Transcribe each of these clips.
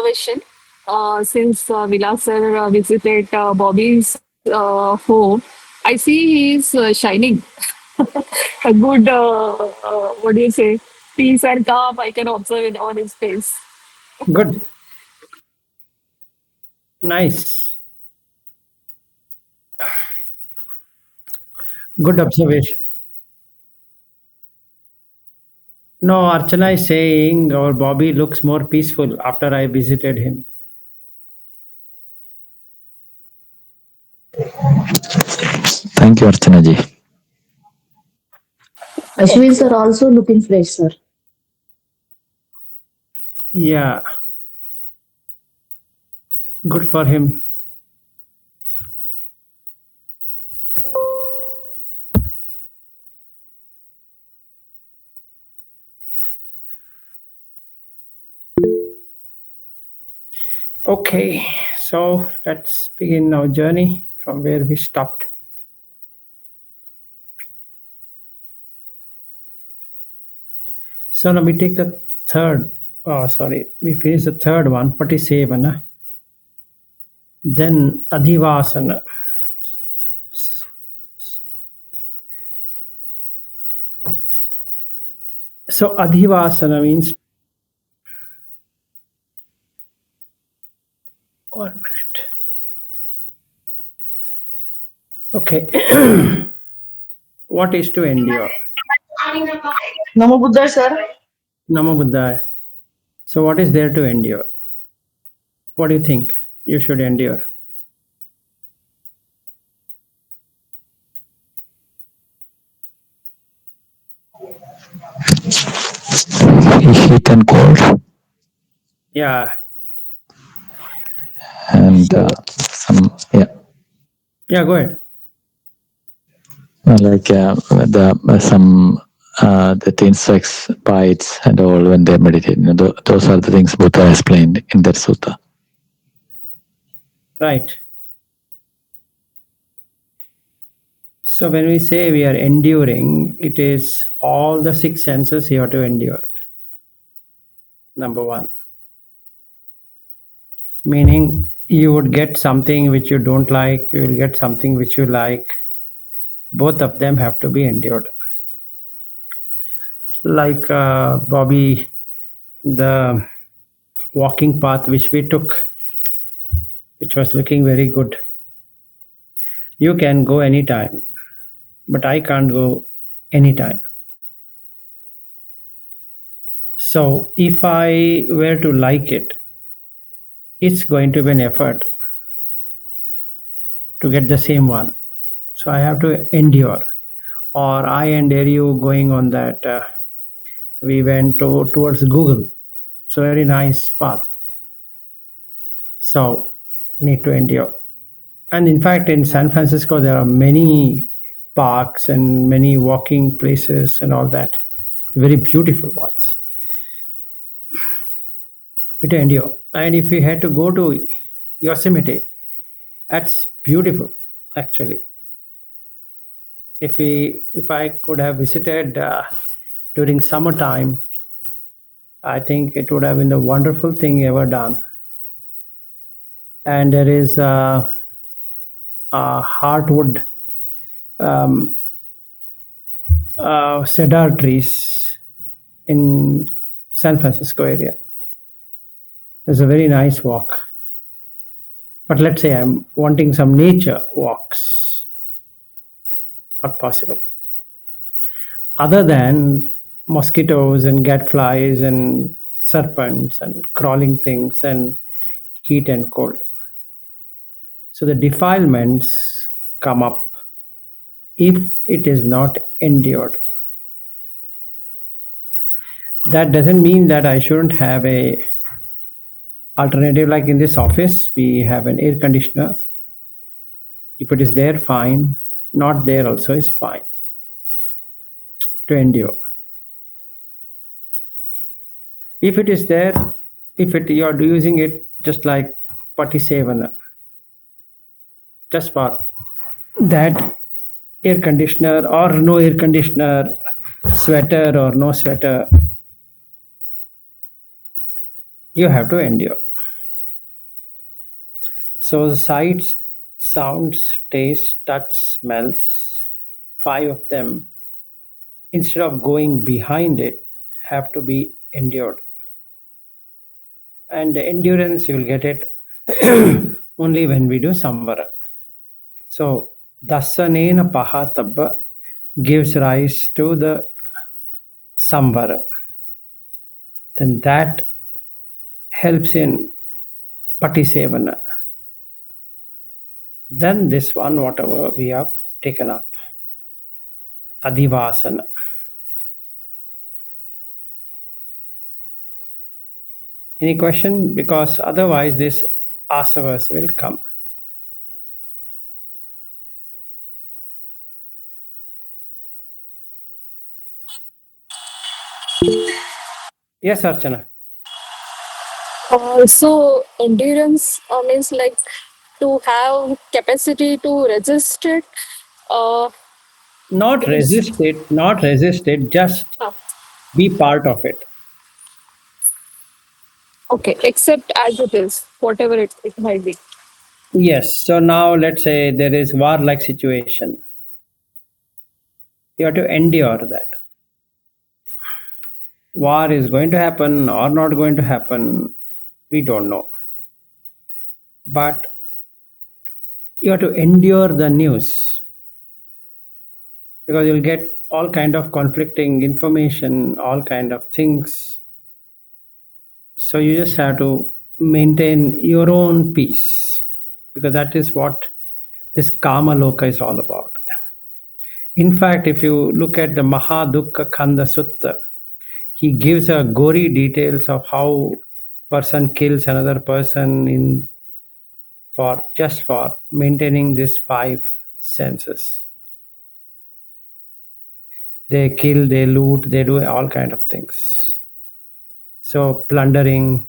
question. Since Vilas sir visited Bobby's home, I see he's shining. A good, what do you say, peace and calm I can observe it on his face. Good. Nice. Good observation. No, Archana is saying our Bobby looks more peaceful after I visited him. Thank you, Archana ji. Ashwin sir also looking fresh, sir. Yeah. Good for him. Okay, so let's begin our journey from where we stopped. So now we take the third, we finish the third one, Patisevana. Then Adhivāsana. So Adhivāsana means, 1 minute. Okay. What is to endure? Namo Buddha, sir. Namo Buddhaya. So what is there to endure? What do you think you should endure? Heat and cold. Yeah. And some, yeah. Yeah, go ahead. Like the insects, bites, and all when they meditate. Those are the things Buddha explained in that sutta. Right. So when we say we are enduring, it is all the 6 senses you have to endure. Number 1. Meaning you would get something which you don't like, you will get something which you like. Both of them have to be endured. Like Bobby, the walking path which we took, which was looking very good. You can go anytime, but I can't go anytime. So if I were to like it, it's going to be an effort to get the same one. So I have to endure. Or I and you going on that, we went towards Google. So very nice path. So need to endure. And in fact, in San Francisco, there are many parks and many walking places and all that. Very beautiful ones. To endure. And if we had to go to Yosemite, that's beautiful, actually. If I could have visited during summertime, I think it would have been the wonderful thing ever done. And there is hardwood cedar trees in San Francisco area. It's a very nice walk. But let's say I'm wanting some nature walks. Not possible. Other than mosquitoes and gadflies and serpents and crawling things and heat and cold. So the defilements come up if it is not endured. That doesn't mean that I shouldn't have a alternative. Like in this office, we have an air conditioner. If it is there, fine. Not there also is fine. To endure. If it is there, you are using it just like Patisevana, just for that air conditioner or no air conditioner, sweater or no sweater, you have to endure. So sights, sounds, taste, touch, smells, 5 of them, instead of going behind it, have to be endured. And the endurance, you will get it only when we do samvara. So, dasanena pahatabba gives rise to the samvara. Then that helps in patisevana. Then this one, whatever we have taken up, Adhivāsana. Any question? Because otherwise this āsavas will come. Yes, Archana. So endurance means like to have capacity to resist it. Uh, Not it's, resist it, not resist it, just uh, be part of it. okay, accept as it is, whatever it might be. Yes. So now let's say there is war-like situation. You have to endure that. War is going to happen or not going to happen, we don't know. But you have to endure the news because you'll get all kind of conflicting information, all kind of things. So you just have to maintain your own peace because that is what this kama loka is all about. In fact, if you look at the Mahadukka Khanda Sutta, he gives a gory details of how person kills another person in for just for maintaining these 5 senses. They kill, they loot, they do all kind of things. So plundering.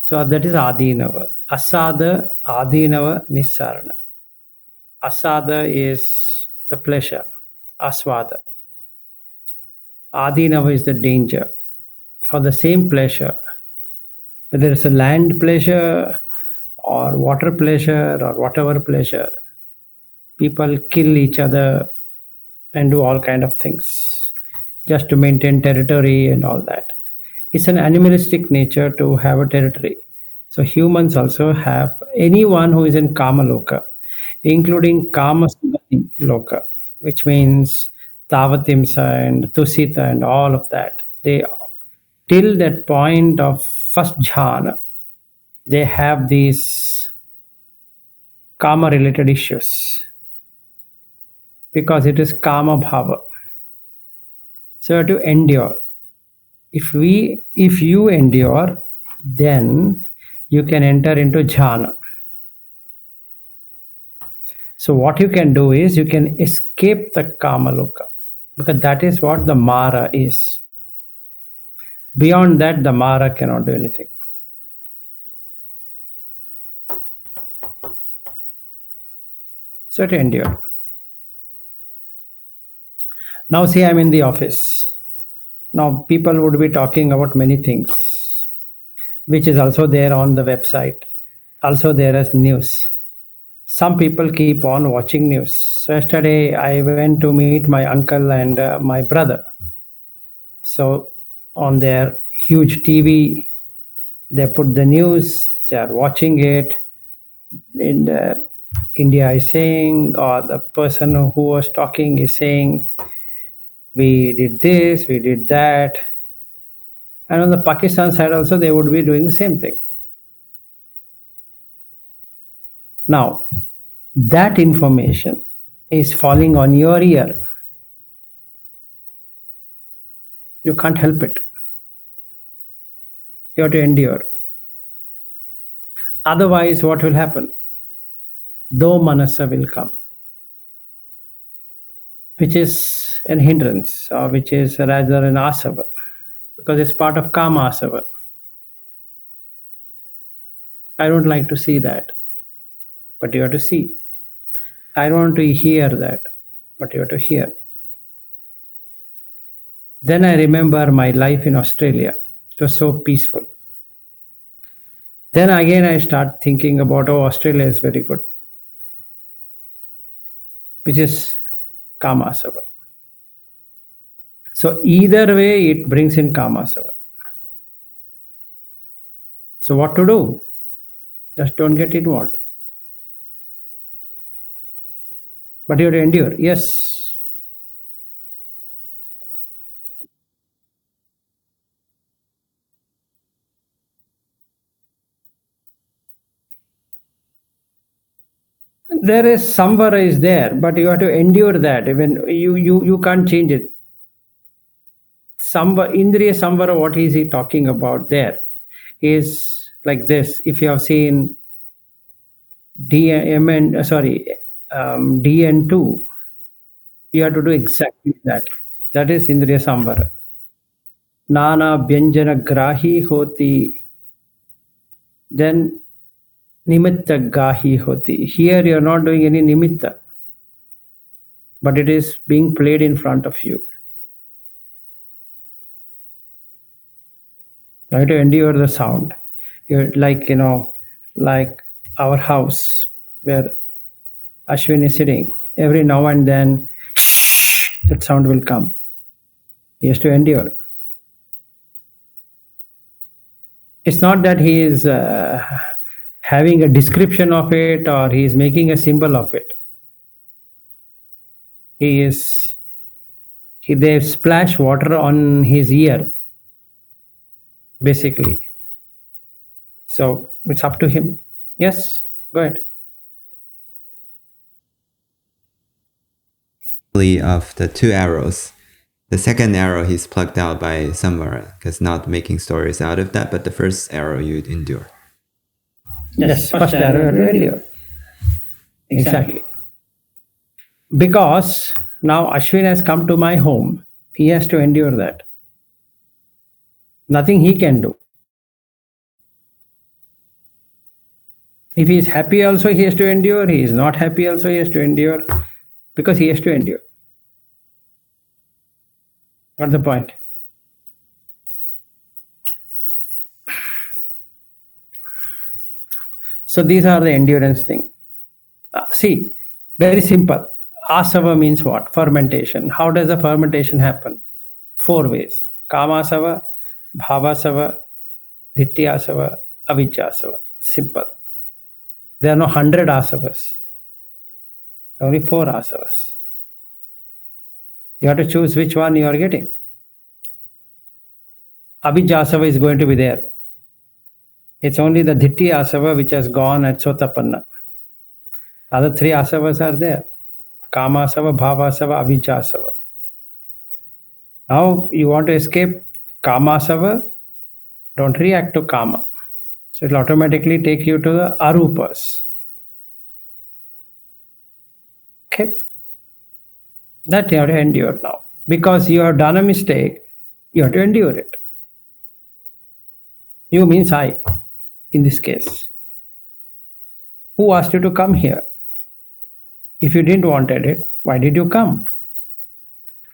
So that is Adhinava. Asada, Adhinava, Nissarana. Asada is the pleasure. Asvada. Adhinava is the danger. For the same pleasure, whether it's a land pleasure or water pleasure or whatever pleasure, people kill each other and do all kind of things just to maintain territory and all that. It's an animalistic nature to have a territory. So humans also have anyone who is in kama loka, including kama loka, which means tavatimsa and tusita and all of that. They till that point of first jhana, they have these kama related issues because it is kama bhava. So to endure. If you endure, then you can enter into jhana. So what you can do is you can escape the kama loka because that is what the mara is. Beyond that, the mara cannot do anything. So to endure. Now see, I'm in the office. Now people would be talking about many things, which is also there on the website, also there as news. Some people keep on watching news. So yesterday I went to meet my uncle and my brother. So on their huge TV, they put the news, they are watching it. In India is saying, or the person who was talking is saying, we did this, we did that. And on the Pakistan side also, they would be doing the same thing. Now, that information is falling on your ear. You can't help it. You have to endure. Otherwise, what will happen? Do manasa will come, which is an hindrance, or which is rather an āsava, because it's part of kama āsava. I don't like to see that, but you have to see. I don't want to hear that, but you have to hear. Then I remember my life in Australia. It was so peaceful. Then again I start thinking about, oh, Australia is very good, which is Kamasava. So either way, it brings in Kamasava. So what to do? Just don't get involved. But you have to endure. Yes. There is samvara is there, but you have to endure that. Even you can't change it. Indriya samvara, what is he talking about there? Is like this. If you have seen DN2, you have to do exactly that. That is Indriya samvara. Nana Byanjana Grahi Hoti, then Nimitta Gahi Hoti. Here you are not doing any Nimitta, but it is being played in front of you. You have to endure the sound. You're like, like our house where Ashwin is sitting. Every now and then, that sound will come. He has to endure. It's not that he is having a description of it or he is making a symbol of it. They splash water on his ear, basically. So it's up to him. Yes, go ahead. Of the two arrows. The second arrow he's plucked out by samvara, because not making stories out of that, but the first arrow you'd endure. Yes, first arrow you endure. Exactly. Because now Ashwin has come to my home, he has to endure that. Nothing he can do. If he is happy also, he has to endure. He is not happy also, he has to endure. Because he has to endure. What's the point? So these are the endurance thing. See, very simple. Asava means what? Fermentation. How does the fermentation happen? 4 ways. Kamasava, bhavasava, ditthiyasava, avijjasava. Simple. There are no 100 asavas. Only 4 āsavas. You have to choose which one you are getting. Abhijjasava is going to be there. It's only the ditthiyasava which has gone at Sotapanna. Other 3 āsavas are there. Kamasava, bhavasava, avijjasava. Now you want to escape kamasava, don't react to kama. So it will automatically take you to the arupas. Okay. That you have to endure now. Because you have done a mistake, you have to endure it. You means I, in this case. Who asked you to come here? If you didn't wanted it, why did you come?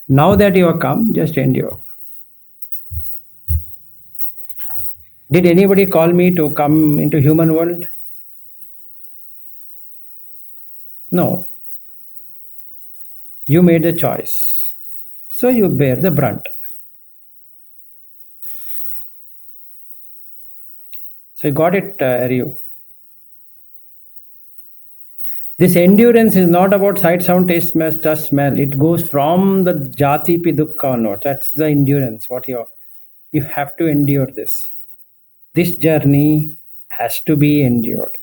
Now that you have come, just endure. Did anybody call me to come into human world? No. You made the choice. So you bear the brunt. So you got it, Ryu. This endurance is not about sight, sound, taste, smell, touch, smell. It goes from the jati pi dukkha onward. That's the endurance. You have to endure this. This journey has to be endured.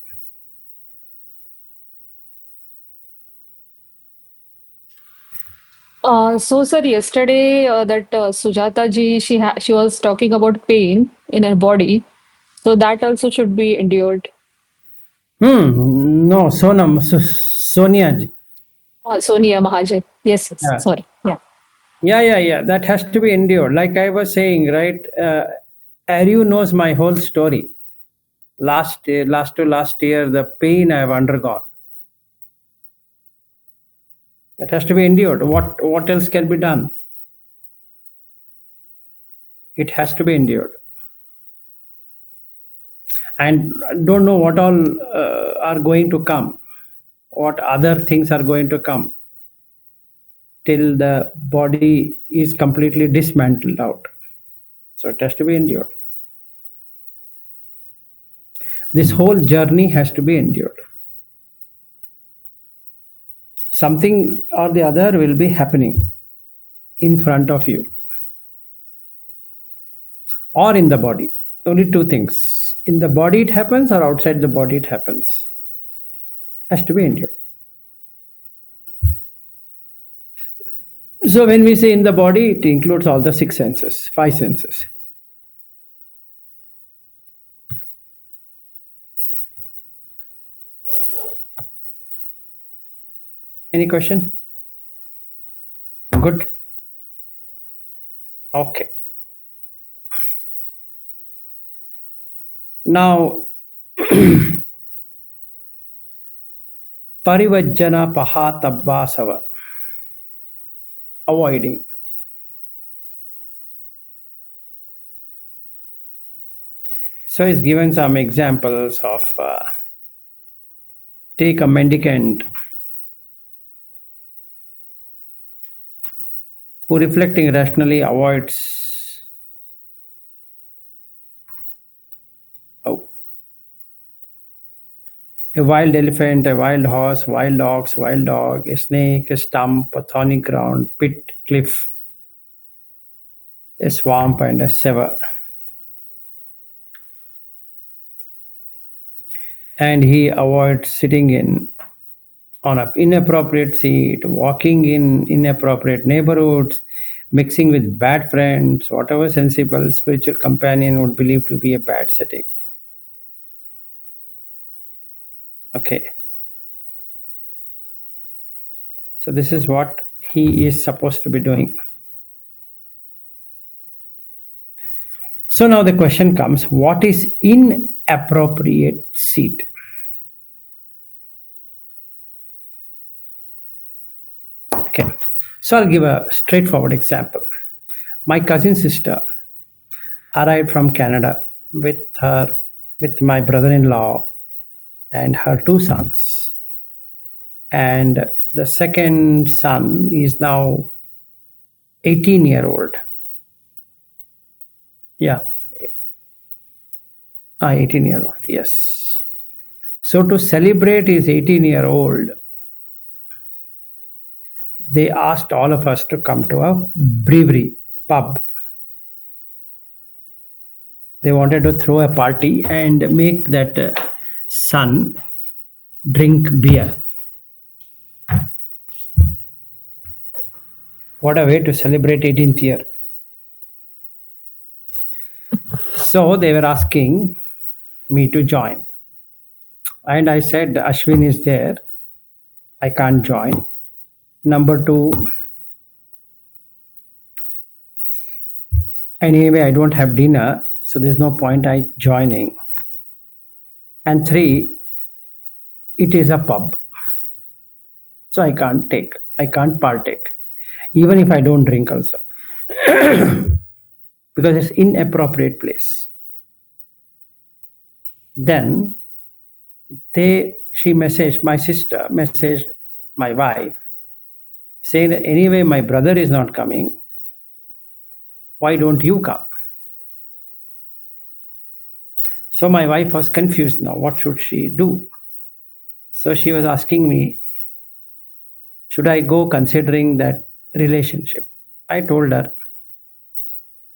So, sir, yesterday that Sujata ji, she was talking about pain in her body. So that also should be endured. No, Sonia ji. Sonia Mahajan. Yes, yes. Yeah. Sorry. Yeah. Yeah. That has to be endured. Like I was saying, right? Aryu knows my whole story. Last to last year, the pain I have undergone. It has to be endured. What else can be done? It has to be endured. and don't know what all are going to come, what other things are going to come, till the body is completely dismantled out. So it has to be endured. This whole journey has to be endured. Something or the other will be happening in front of you or in the body. Only two things. In the body it happens or outside the body it happens. Has to be endured. So when we say in the body, it includes all the 6 senses, 5 senses. Any question? Good. Okay. Now, parivajjana pahatabbāsava, avoiding. So he's given some examples of take a mendicant who, reflecting rationally, avoids a wild elephant, a wild horse, wild ox, wild dog, a snake, a stump, a thorny ground, pit, cliff, a swamp, and a sewer. And he avoids sitting on an inappropriate seat, walking in inappropriate neighborhoods, mixing with bad friends, whatever sensible spiritual companion would believe to be a bad setting. Okay. So this is what he is supposed to be doing. So now the question comes, what is inappropriate seat? Okay. So I'll give a straightforward example. My cousin sister arrived from Canada with my brother-in-law and her 2 sons. And the second son is now 18-year-old. Yeah. 18-year-old, yes. So to celebrate his 18-year-old, they asked all of us to come to a brewery, pub. They wanted to throw a party and make that son drink beer. What a way to celebrate 18th year. So they were asking me to join. And I said, Ashwin is there. I can't join. Number 2, anyway, I don't have dinner, so there's no point I joining. And 3, it is a pub. So I can't partake, even if I don't drink also. Because it's inappropriate place. Then my sister messaged my wife, saying that anyway my brother is not coming, why don't you come? So my wife was confused now, what should she do? So she was asking me, should I go considering that relationship? I told her,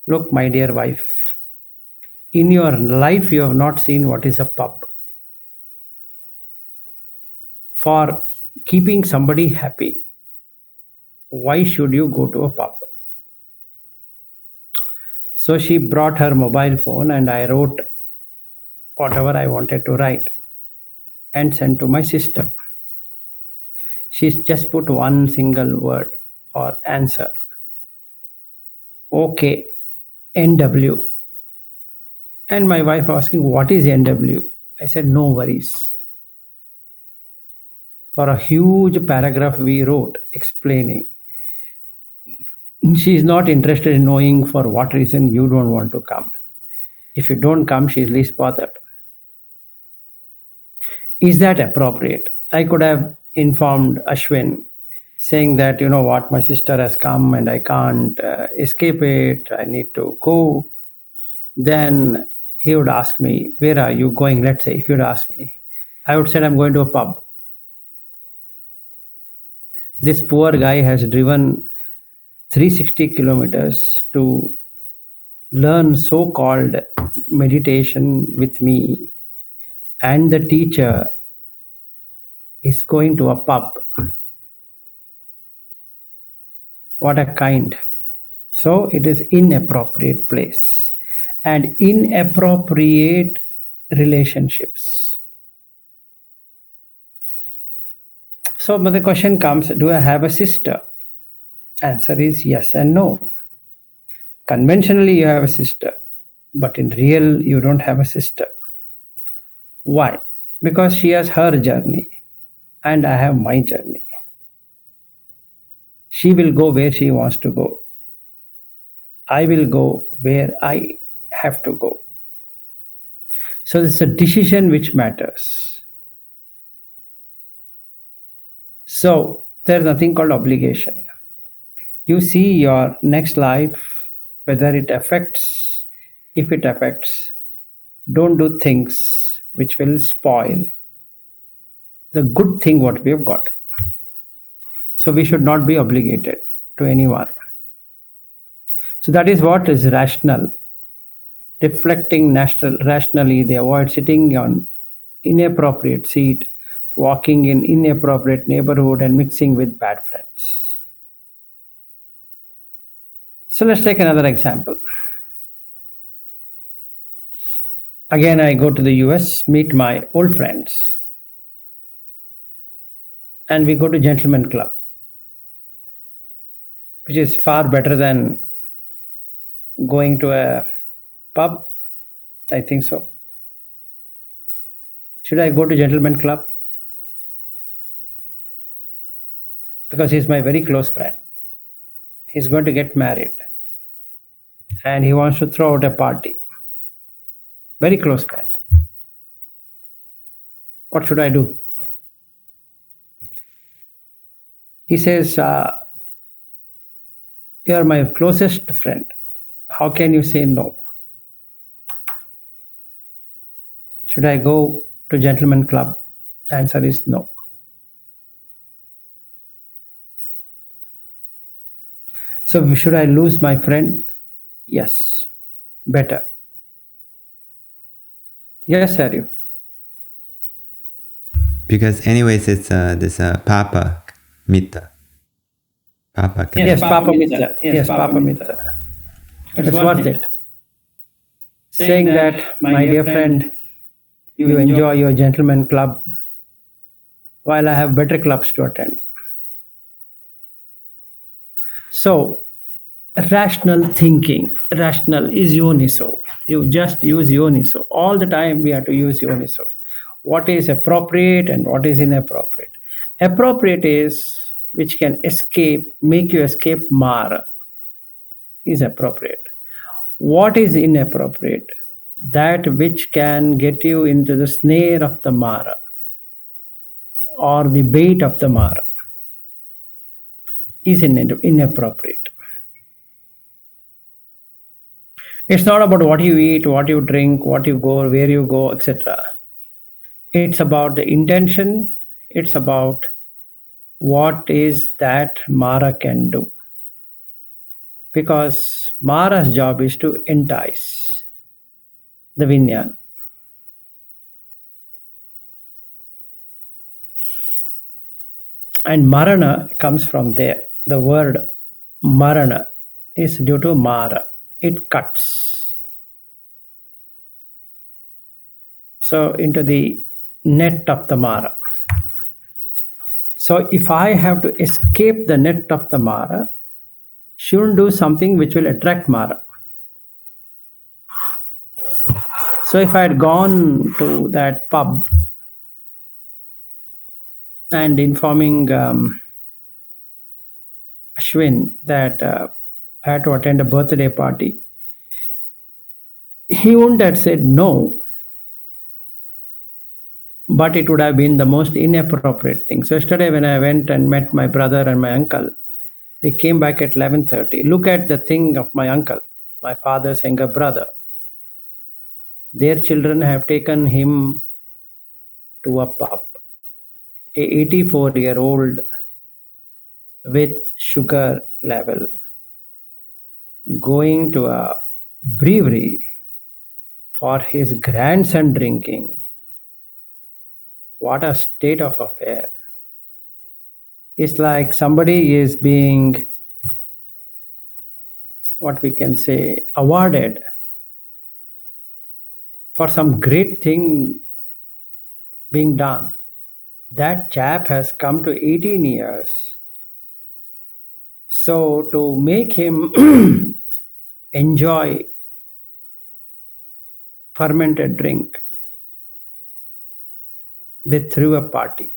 look, my dear wife, in your life you have not seen what is a pub. For keeping somebody happy, why should you go to a pub? So she brought her mobile phone and I wrote whatever I wanted to write and sent to my sister. She's just put one single word or answer. Okay, NW. And my wife asking, what is NW? I said, no worries. For a huge paragraph we wrote explaining. She is not interested in knowing for what reason you don't want to come. If you don't come, she is least bothered. Is that appropriate? I could have informed Ashwin saying that, you know what, my sister has come and I can't escape it, I need to go. Then he would ask me, where are you going? Let's say, if you'd ask me, I would say, I'm going to a pub. This poor guy has driven 360 kilometers to learn so-called meditation with me, and the teacher is going to a pub. What a kind. So it is inappropriate place and inappropriate relationships. So but the question comes, do I have a sister? Answer is yes and no. Conventionally you have a sister, but in real you don't have a sister. Why? Because she has her journey and I have my journey. She will go where she wants to go. I will go where I have to go. So it's a decision which matters. So there's nothing called obligation. You see your next life, whether it affects, if it affects, don't do things which will spoil the good thing what we have got. So we should not be obligated to anyone. So that is what is rational. Reflecting rationally, they avoid sitting on inappropriate seat, walking in inappropriate neighborhood and mixing with bad friends. So let's take another example. Again, I go to the US, meet my old friends, and we go to Gentleman Club, which is far better than going to a pub. I think so. Should I go to Gentleman Club? Because he's my very close friend. He's going to get married and he wants to throw out a party. Very close friend. What should I do? He says, you are my closest friend. How can you say no? Should I go to Gentleman Club? The answer is no. So should I lose my friend? Yes, better. Yes, Saryu. Because anyways, it's this Papa Mita. Papa. Yes, Papa Mitra. Yes, Papa Mitra. It's worth it. Saying that, my dear friend, you enjoy your Gentleman Club while I have better clubs to attend. So, rational thinking, rational is yoniso. You just use yoniso. All the time we have to use yoniso. What is appropriate and what is inappropriate? Appropriate is which can escape, make you escape Mara, is appropriate. What is inappropriate? That which can get you into the snare of the Mara or the bait of the Mara is inappropriate. It's not about what you eat, what you drink, what you go, where you go, etc. It's about the intention. It's about what is that Mara can do. Because Mara's job is to entice the Vijnana. And Marana comes from there. The word Marana is due to Mara. It cuts. So into the net of the Mara. So if I have to escape the net of the Mara, shouldn't do something which will attract Mara. So if I had gone to that pub and informing Ashwin that I had to attend a birthday party, he wouldn't have said no. but it would have been the most inappropriate thing. So yesterday when I went and met my brother and my uncle, they came back at 11:30. Look at the thing of my uncle, my father's younger brother. Their children have taken him to a pub. A 84-year-old with sugar level going to a brewery for his grandson drinking. What a state of affair. It's like somebody is being, what we can say, awarded for some great thing being done. That chap has come to 18 years. So to make him enjoy fermented drink, they threw a party.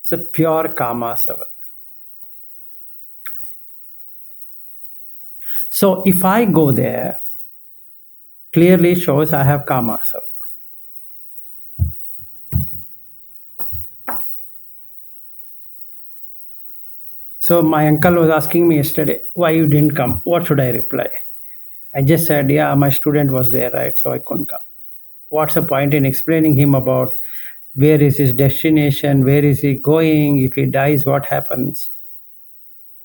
It's a pure āsavas. So if I go there, clearly shows I have āsavas. So my uncle was asking me yesterday, why you didn't come? What should I reply? I just said, yeah, my student was there, right? So I couldn't come. What's the point in explaining him about where is his destination, where is he going, if he dies, what happens?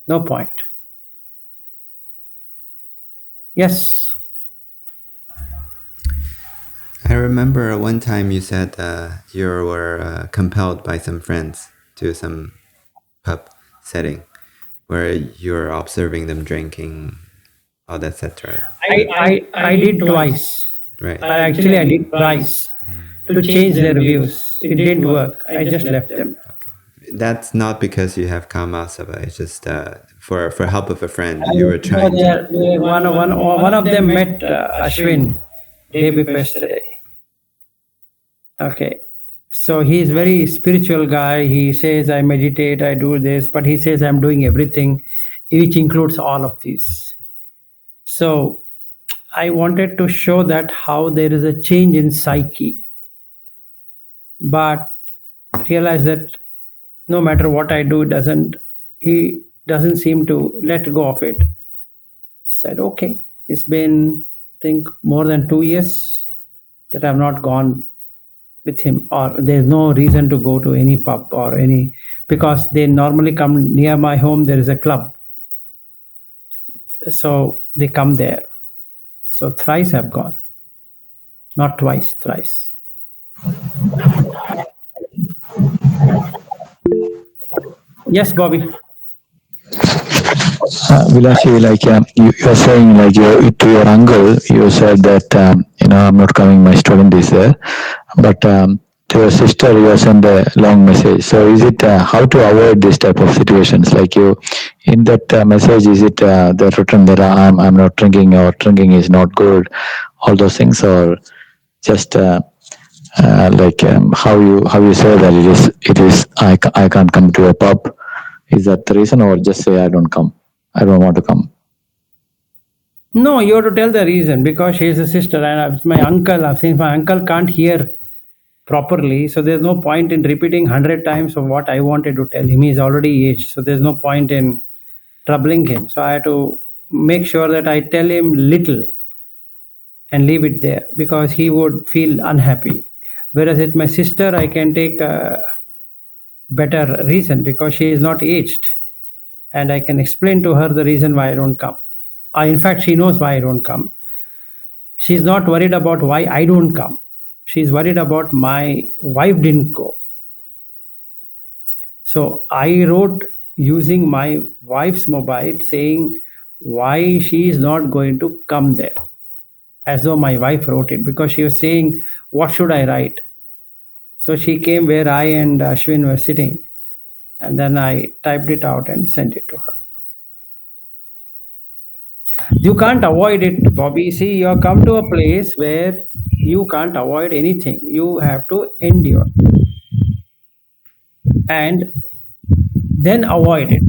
No point. Yes. I remember one time you said you were compelled by some friends to some pub setting where you were observing them drinking, all that, etc. I did twice. Right. I did twice to change their views. It didn't work. I just left them. That's not because you have āsavas. It's just for help of a friend. You were trying to. One of them met Ashwin day before yesterday. Okay. So he's very spiritual guy. He says, I meditate, I do this, but he says I'm doing everything, which includes all of these. So I wanted to show that how there is a change in psyche, but realize that no matter what I do, he doesn't seem to let go of it. Said, okay, it's been, I think, more than 2 years that I've not gone with him, or there's no reason to go to any pub or any, because they normally come near my home, there is a club. So they come there. So thrice I've gone. Not twice, thrice. Yes, Bobby. Vilashi, like you're saying, like to your uncle, you said that I'm not coming. My student is there, but to your sister, you sent a long message. So is it how to avoid this type of situations? Like you, in that message, is it they're written that I'm not drinking or drinking is not good, all those things, or just like how you say that it is I can't come to a pub? Is that the reason, or just say I don't come? I don't want to come. No, you have to tell the reason, because she is a sister and it's my uncle. Since my uncle can't hear properly, so there's no point in repeating 100 times of what I wanted to tell him. He's already aged, so there's no point in troubling him. So I had to make sure that I tell him little and leave it there, because he would feel unhappy. Whereas with my sister, I can take a better reason, because she is not aged, and I can explain to her the reason why I don't come. In fact, she knows why I don't come. She's not worried about why I don't come. She's worried about my wife didn't go. So I wrote using my wife's mobile saying why she is not going to come there, as though my wife wrote it, because she was saying, what should I write? So she came where I and Ashwin were sitting, and then I typed it out and sent it to her. You can't avoid it, Bobby. See, you have come to a place where you can't avoid anything. You have to endure and then avoid it.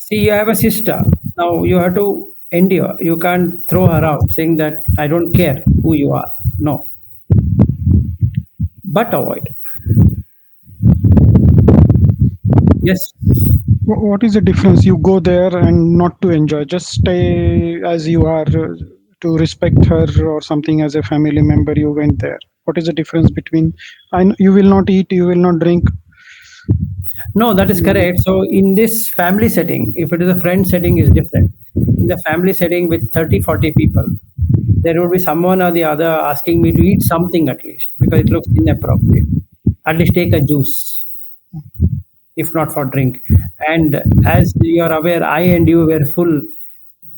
See, you have a sister. Now you have to endure. You can't throw her out saying that I don't care who you are. No. But avoid. Yes. What is the difference? You go there and not to enjoy, just stay as you are, to respect her or something. As a family member, you went there. What is the difference between you will not eat, you will not drink? No, that is correct. So in this family setting, if it is a friend setting, is different. In the family setting with 30, 40 people, there would be someone or the other asking me to eat something at least because it looks inappropriate. At least take a juice, if not for drink. And as you are aware, I and you were full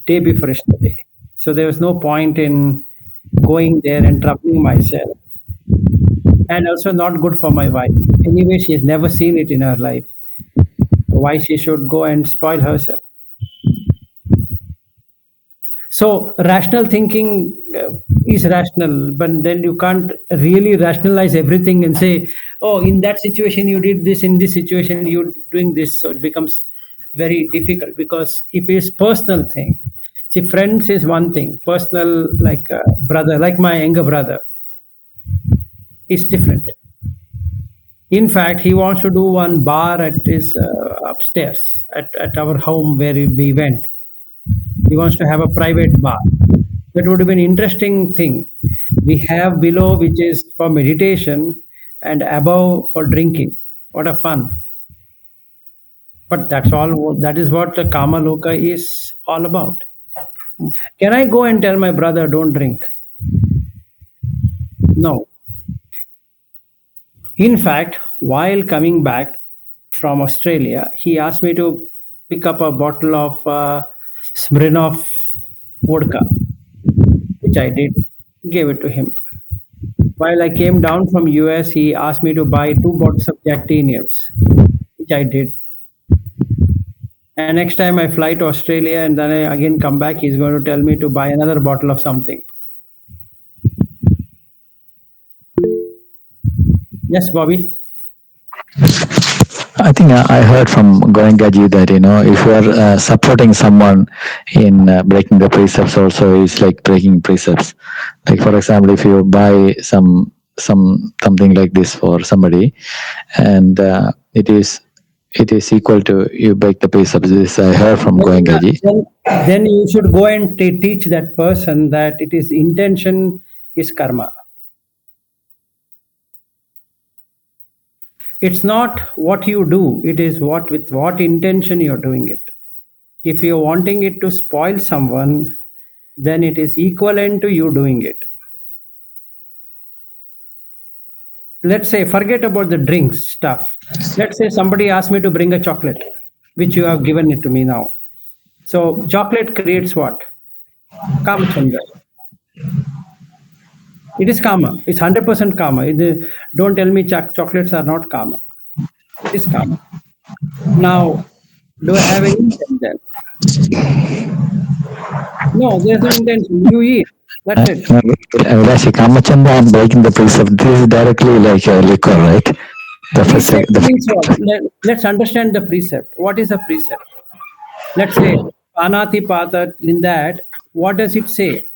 day before yesterday. So there was no point in going there and troubling myself. And also not good for my wife. Anyway, she has never seen it in her life. Why she should go and spoil herself? So rational thinking is rational, but then you can't really rationalize everything and say, oh, in that situation you did this, in this situation you're doing this. So it becomes very difficult because if it's personal thing, see, friends is one thing, personal, like a brother, like my younger brother, is different. In fact, he wants to do one bar at his upstairs at our home where we went. He wants to have a private bar. That would have been an interesting thing. We have below, which is for meditation, and above for drinking. What a fun! But that's all. That is what the Kama Loka is all about. Can I go and tell my brother, don't drink? No. In fact, while coming back from Australia, he asked me to pick up a bottle of Smirnoff vodka, which I did, gave it to him. While I came down from US, he asked me to buy 2 bottles of Jack Daniels, which I did. And next time I fly to Australia and then I again come back, he's going to tell me to buy another bottle of something. Yes, Bobby. I think I heard from Goenkaji that if you are supporting someone in breaking the precepts, also is like breaking precepts. Like for example, if you buy something like this for somebody, and it is equal to you break the precepts. This I heard from Goenkaji. Then you should go and teach that person that it is intention is karma. It's not what you do, it is with what intention you're doing it. If you're wanting it to spoil someone, then it is equivalent to you doing it. Let's say, forget about the drinks stuff. Let's say somebody asked me to bring a chocolate, which you have given it to me now. So chocolate creates what? Kamachandra. It is karma. It's 100% karma. Don't tell me chocolates are not karma. It is karma. Now, do I have any intention? No, there's no intention. You eat. That's it. Rashi Kamachandra and breaking the precept. This is directly like a liquor, right? Let's understand the precept. What is a precept? Let's say Anati Pata. In that, what does it say?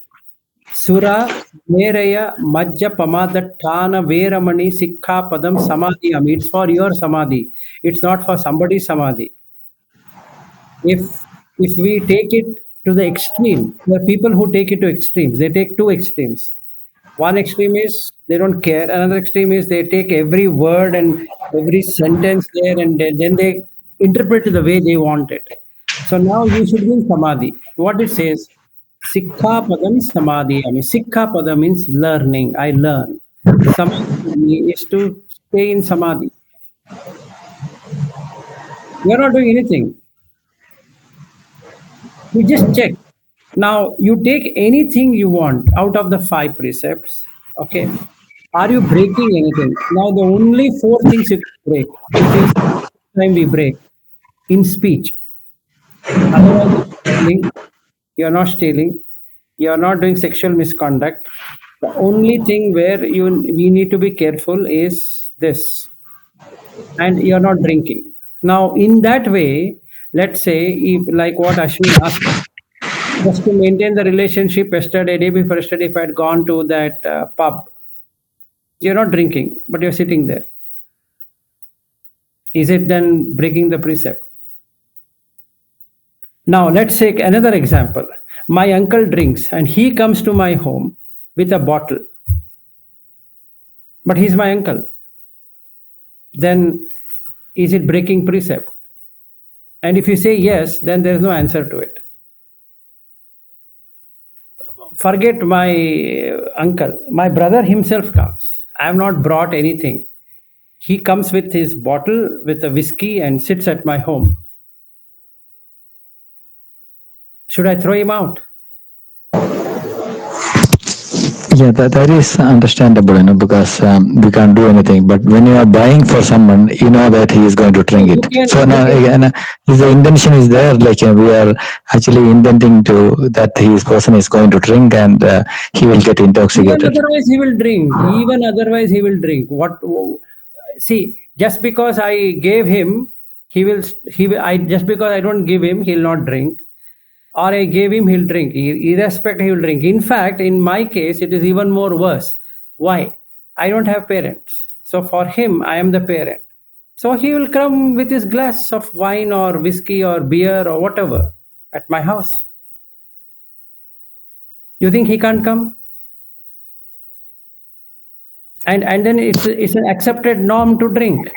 Sura Meraya Majja Pamadatana Veramani Sikha Padam Samadhi. It's for your samadhi. It's not for somebody's samadhi. If we take it to the extreme, there are people who take it to extremes. They take 2 extremes. One extreme is they don't care. Another extreme is they take every word and every sentence there and then they interpret it the way they want it. So now you should be in samadhi. What it says, Sikha Padam Samadhi. Sikha Pada means learning. I learn. Samadhi is to stay in samadhi. You're not doing anything. You just check. Now, you take anything you want out of the 5 precepts. Okay. Are you breaking anything? Now, the only 4 things you can break, which is time we break, in speech. Otherwise, you're not stealing. You're not doing sexual misconduct. The only thing where you need to be careful is this. And you're not drinking. Now, in that way, Let's say, if, like what Ashwin asked, just to maintain the relationship, yesterday, day before yesterday, if I had gone to that pub, you're not drinking, but you're sitting there. Is it then breaking the precept? Now, let's take another example. My uncle drinks and he comes to my home with a bottle, but he's my uncle. Then is it breaking precept? And if you say yes, then there's no answer to it. Forget my uncle. My brother himself comes. I have not brought anything. He comes with his bottle with a whiskey and sits at my home. Should I throw him out? Yeah, that is understandable, because we can't do anything. But when you are buying for someone, you know that he is going to drink it. So now again, if the intention is there, like we are actually intending to that his person is going to drink and he will get intoxicated. Even otherwise he will drink. Even otherwise he will drink. What? See, just because I gave him, he will. Just because I don't give him, he'll not drink. Or I gave him, he'll drink. Irrespective, he will drink. In fact, in my case, it is even more worse. Why? I don't have parents. So for him, I am the parent. So he will come with his glass of wine or whiskey or beer or whatever at my house. You think he can't come? And then it's an accepted norm to drink.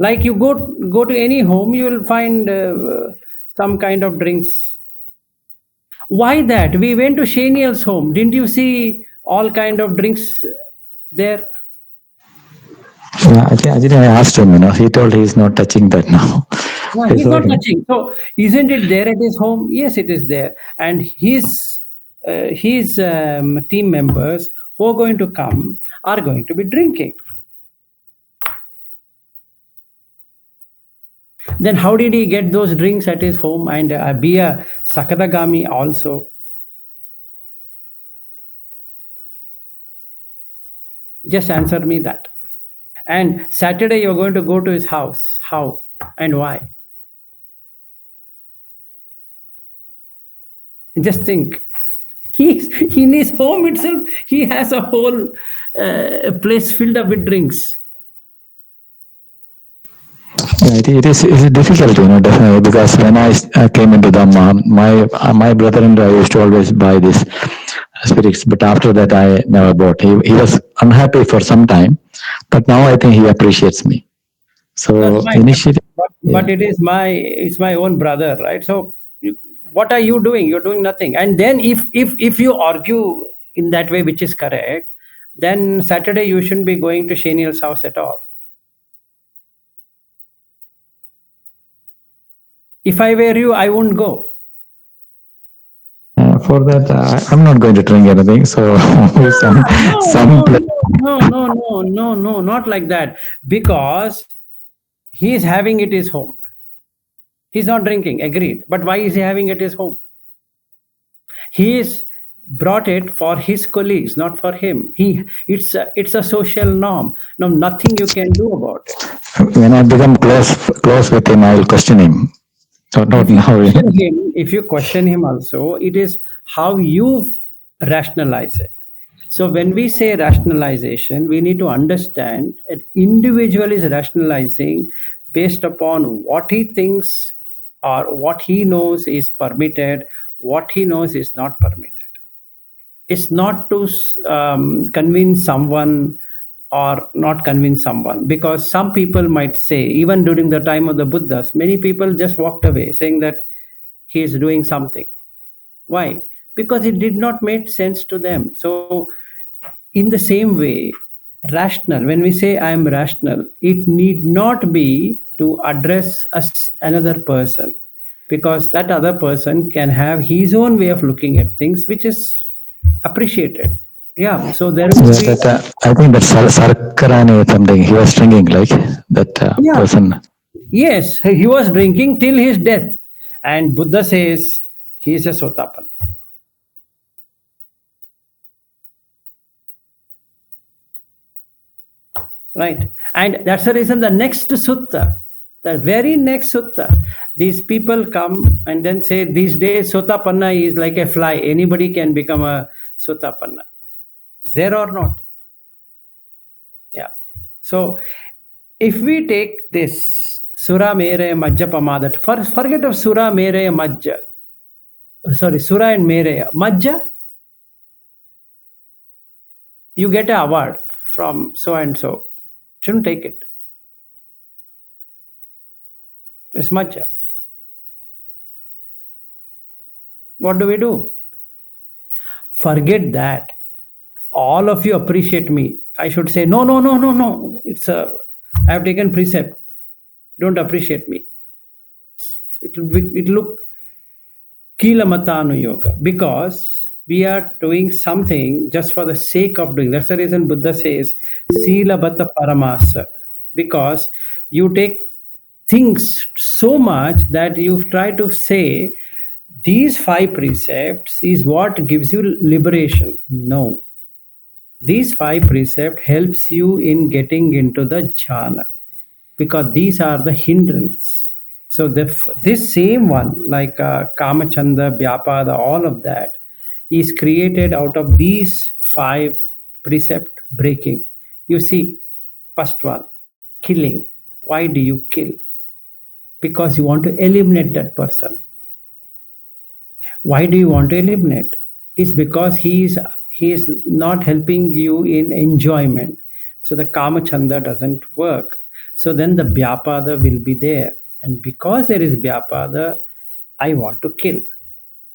Like you go to any home, you will find some kind of drinks. Why that? We went to Shaniel's home. Didn't you see all kind of drinks there? Yeah, I asked him, he told he is not touching that now. No, he's not touching. So isn't it there at his home? Yes, it is there. And his team members who are going to come are going to be drinking. Then how did he get those drinks at his home and be a Sakadagami also? Just answer me that. And Saturday you're going to go to his house. How and why? Just think. He's in his home itself, he has a whole place filled up with drinks. Yeah, it is difficult, definitely, because when I came into Dhamma, my brother-in-law used to always buy these spirits, but after that I never bought. He was unhappy for some time, but now I think he appreciates me. So initially, but it's my own brother, right? So what are you doing? You're doing nothing. And then if you argue in that way, which is correct, then Saturday you shouldn't be going to Shaniel's house at all. If I were you, I wouldn't go. For that, I'm not going to drink anything. So No, not like that. Because he's having it his home. He's not drinking, agreed. But why is he having it his home? He's brought it for his colleagues, not for him. It's a social norm. No, nothing you can do about it. When I become close with him, I'll question him. So not now. If you question him also, it is how you rationalize it. So when we say rationalization, we need to understand an individual is rationalizing based upon what he thinks or what he knows is permitted, what he knows is not permitted. It's not to convince someone or not convince someone, because some people might say, even during the time of the Buddhas, many people just walked away saying that he is doing something. Why? Because it did not make sense to them. So in the same way, rational, when we say I am rational, it need not be to address another person, because that other person can have his own way of looking at things, which is appreciated. Yeah, so there will be. I think that's Sarkarani or something. He was drinking, like that person. Yes, he was drinking till his death, and Buddha says he is a Sotapanna. Right? And that's the reason the next sutta, the very next sutta, these people come and then say, these days Sotapanna is like a fly. Anybody can become a Sotapanna. Is there or not? Yeah. So if we take this Sura Mere Majja Pamada, forget of Sura Mere Majja. Sorry, Sura and Mere. Majja, you get an award from so and so. Shouldn't take it. It's Majja. What do we do? Forget that. All of you appreciate me. I should say, no. It's I have taken precept. Don't appreciate me. It'll look Kila Matanu Yoga, because we are doing something just for the sake of doing. That's the reason Buddha says Sila Bata Paramasa, because you take things so much that you try to say these 5 precepts is what gives you liberation. No. These 5 precepts helps you in getting into the jhana, because these are the hindrance. So this same one, like Kamachanda, Vyapada, all of that is created out of these 5 precept breaking. You see, first one, killing. Why do you kill? Because you want to eliminate that person. Why do you want to eliminate? It's because he is not helping you in enjoyment. So the Kamachanda doesn't work. So then the Vyapada will be there. And because there is Vyapada, I want to kill.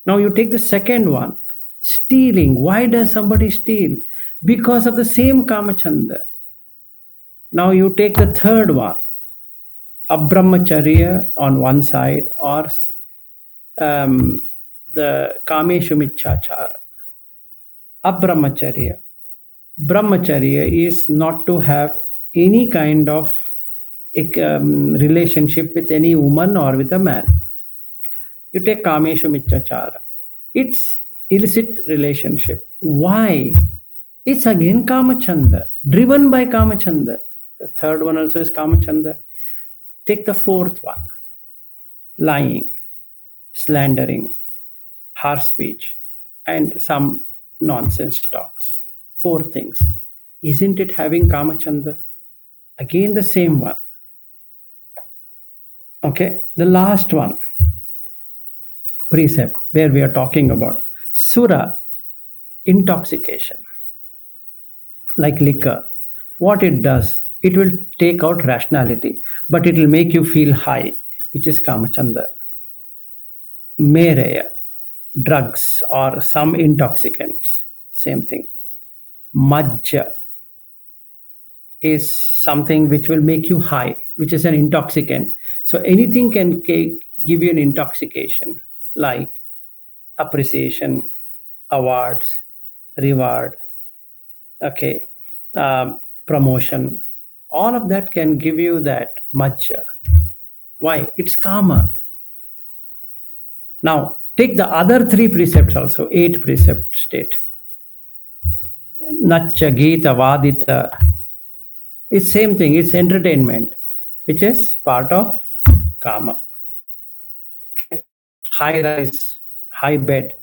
Now you take the second one, stealing. Why does somebody steal? Because of the same Kamachanda. Now you take the third one, Abrahmacharya on one side, or the Kameshu Michachara. Abrahmacharya. Brahmacharya is not to have any kind of relationship with any woman or with a man. You take Kameshu Michachara. It's illicit relationship. Why? It's again Kamachanda, driven by Kamachanda. The third one also is Kamachanda. Take the fourth one, lying, slandering, harsh speech, and some nonsense talks. 4 things. Isn't it having Kamachanda? Again the same one. Okay, the last one, precept where we are talking about Sura, intoxication. Like liquor. What it does, it will take out rationality, but it will make you feel high, which is Kamachanda. Mereya, drugs or some intoxicants, same thing. Majja is something which will make you high, which is an intoxicant. So anything can give you an intoxication, like appreciation, awards, reward, okay, promotion. All of that can give you that majja. Why? It's kama. Now, take the other 3 precepts also, 8 precept state. Natcha, Gita, Vadita. It's same thing, it's entertainment, which is part of kama. Okay. High rise, high bed,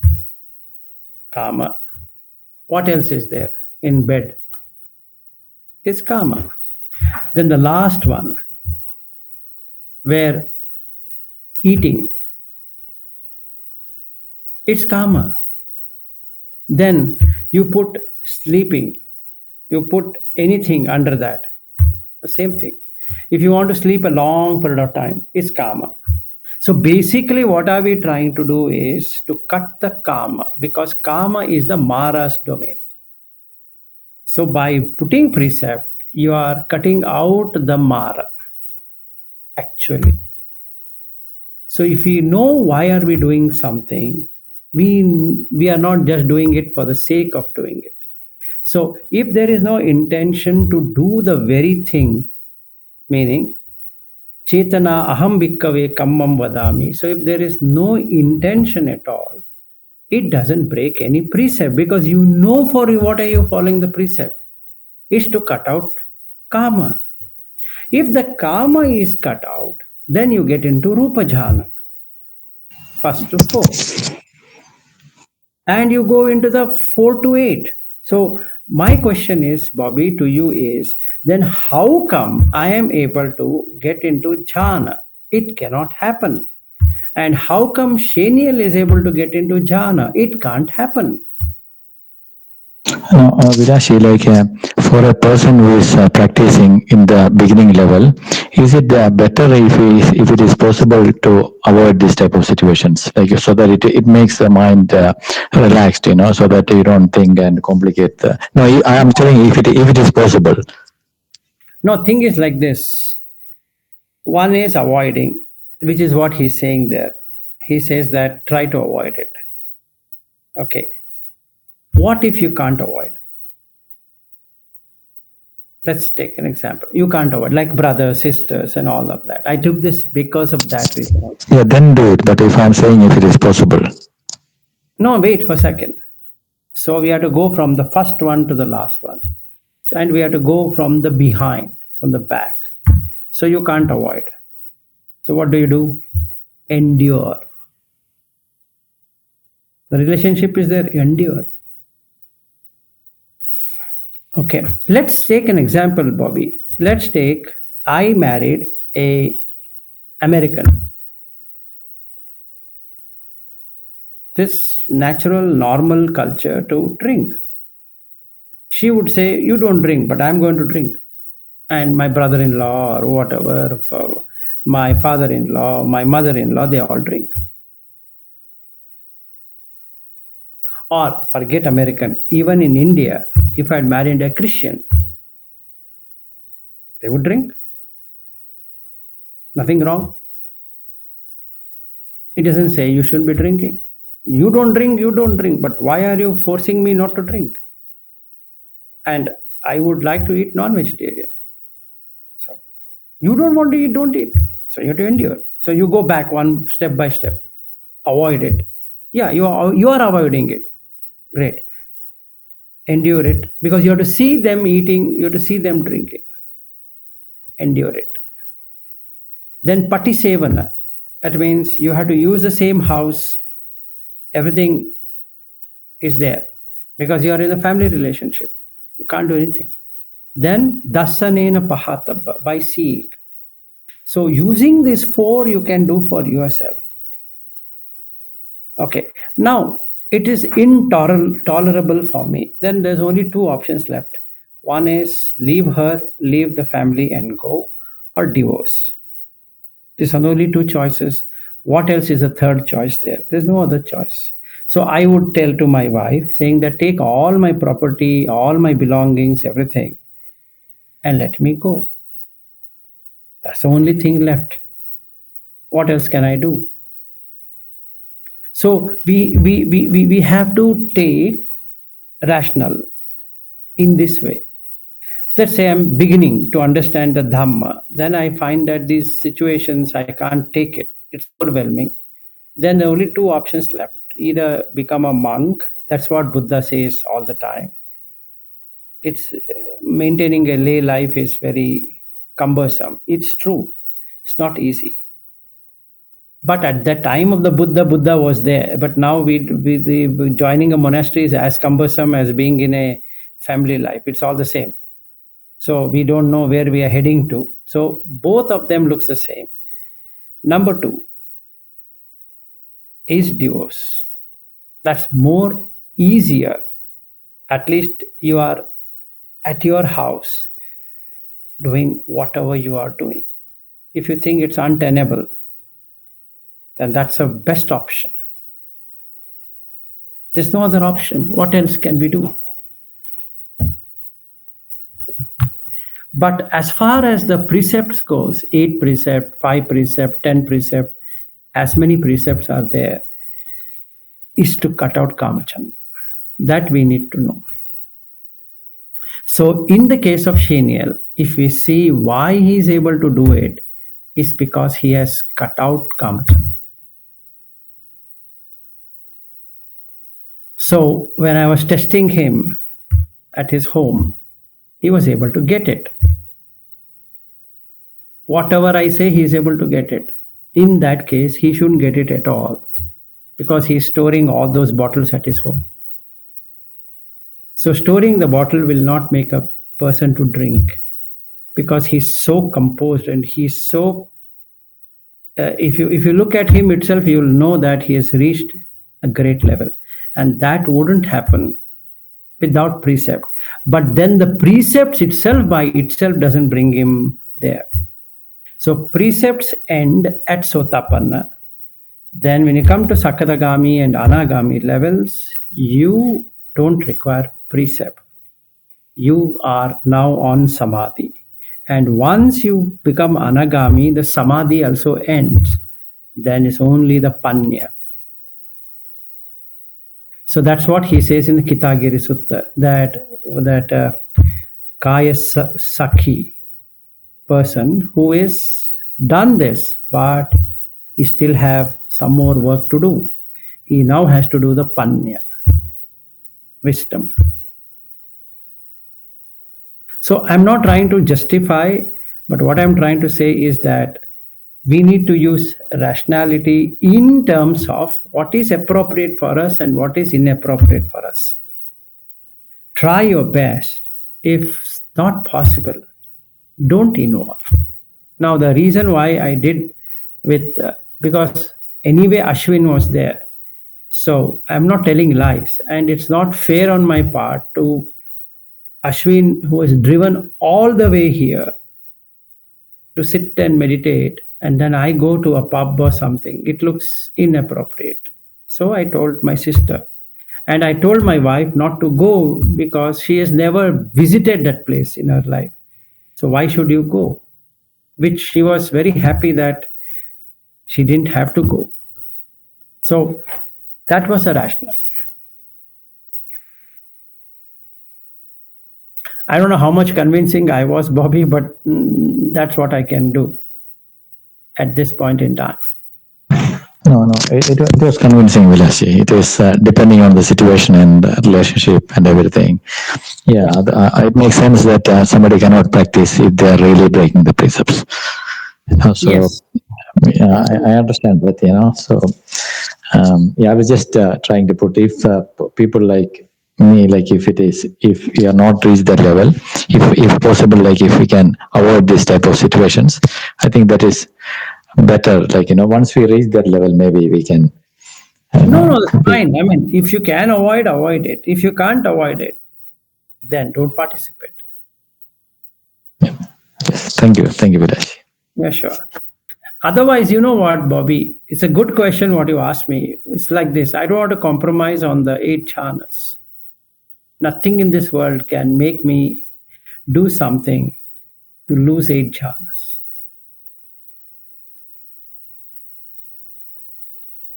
kama. What else is there in bed? It's kama. Then the last one, where eating, it's kama. Then you put sleeping, you put anything under that, the same thing. If you want to sleep a long period of time, it's kama. So basically what are we trying to do is to cut the kama, because kama is the Mara's domain. So by putting precept, you are cutting out the Mara, actually. So if we know why are we doing something, we are not just doing it for the sake of doing it. So if there is no intention to do the very thing, meaning Chetana aham bhikkave kammam vadami. So if there is no intention at all, it doesn't break any precept, because you know for what are you following the precept. Is to cut out Kama. If the Kama is cut out, then you get into Rupa Jhana, first to 4. And you go into the 4 to 8. So my question is, Bobby, to you is, then how come I am able to get into jhana? It cannot happen. And how come Shaniel is able to get into jhana? It can't happen. No, Vilashi, for a person who is practicing in the beginning level, is it better if it is possible to avoid this type of situations, so that it makes the mind relaxed, so that you don't think and complicate. No, I am telling if it is possible. No, thing is like this. One is avoiding, which is what he's saying there. He says that try to avoid it. Okay. What if you can't avoid? Let's take an example. You can't avoid, like brothers, sisters, and all of that. I took this because of that reason. Yeah, then do it. But if I'm saying if it is possible. No, wait for a second. So we have to go from the first one to the last one. And we have to go from the behind, from the back. So you can't avoid. So what do? Endure. The relationship is there, endure. Okay, let's take an example, Bobby. Let's take, I married a American. This natural, normal culture to drink. She would say, you don't drink, but I'm going to drink. And my brother-in-law or whatever, my father-in-law, my mother-in-law, they all drink. Or forget American, even in India, if I had married a Christian, they would drink. Nothing wrong. It doesn't say you shouldn't be drinking. You don't drink, but why are you forcing me not to drink? And I would like to eat non-vegetarian. So you don't want to eat, don't eat. So you have to endure. So you go back one step by step. Avoid it. Yeah, you are avoiding it. Great. Endure it, because you have to see them eating, you have to see them drinking. Endure it. Then patisevana. That means you have to use the same house. Everything is there because you are in a family relationship. You can't do anything. Then dasanena pahatabba, by seeing. So using these 4 you can do for yourself. Okay. Now it is intolerable for me. Then there's only 2 options left. One is leave her, leave the family and go, or divorce. These are the only 2 choices. What else is a third choice there? There's no other choice. So I would tell to my wife, saying that take all my property, all my belongings, everything, and let me go. That's the only thing left. What else can I do? So we have to take rational in this way. So let's say I'm beginning to understand the Dhamma. Then I find that these situations, I can't take it. It's overwhelming. Then there are only 2 options left. Either become a monk. That's what Buddha says all the time. It's maintaining a lay life is very cumbersome. It's true. It's not easy. But at the time of the Buddha was there. But now joining a monastery is as cumbersome as being in a family life. It's all the same. So we don't know where we are heading to. So both of them looks the same. Number 2 is divorce. That's more easier. At least you are at your house doing whatever you are doing. If you think it's untenable, then that's the best option. There's no other option. What else can we do? But as far as the precepts goes, 8 precept, 5 precept, 10 precept, as many precepts are there, is to cut out Kamachanda. That we need to know. So in the case of Shaniel, if we see why he is able to do it, is because he has cut out Kamachanda. So when I was testing him at his home, he was able to get it. whatever I say, he is able to get it. In that case, he shouldn't get it at all because he's storing all those bottles at his home. So storing the bottle will not make a person to drink because he's so composed and he's so. If you look at him itself, you'll know that he has reached a great level, and that wouldn't happen without precept. But then the precepts itself by itself doesn't bring him there. So precepts end at Sotapanna. Then when you come to Sakadagami and Anagami levels, you don't require precept. You are now on Samadhi. And once you become Anagami, the Samadhi also ends. Then it's only the Panya. So that's what he says in the Kitagiri Sutta, that Kaya Sakhi person who is done this, but he still have some more work to do. He now has to do the Panya, wisdom. So I'm not trying to justify, but what I'm trying to say is that we need to use rationality in terms of what is appropriate for us and what is inappropriate for us. Try your best. If not possible, don't involve. Now, the reason why I did because anyway Ashwin was there. So I'm not telling lies, and it's not fair on my part to Ashwin, who was driven all the way here to sit and meditate, and then I go to a pub or something. It looks inappropriate. So I told my sister, and I told my wife not to go because she has never visited that place in her life. So why should you go? Which she was very happy that she didn't have to go. So that was a rationale. I don't know how much convincing I was, Bobby, but that's what I can do at this point in time. No, it was convincing, Vilashi. It was depending on the situation and the relationship and everything. Yeah, it makes sense that somebody cannot practice if they are really breaking the precepts. So, yes. Yeah, I understand that, So, I was just trying to put if people like me, like if you are not reached that level, if possible, like if we can avoid this type of situations, I think that is better. Like, once we reach that level, maybe we can. No, that's fine. I mean, if you can avoid it. If you can't avoid it, then don't participate. Yeah. Yes. Thank you, Vilash. Yeah, sure. Otherwise, you know what, Bobby? It's a good question what you asked me. It's like this. I don't want to compromise on the 8 jhanas. Nothing in this world can make me do something to lose 8 jhanas.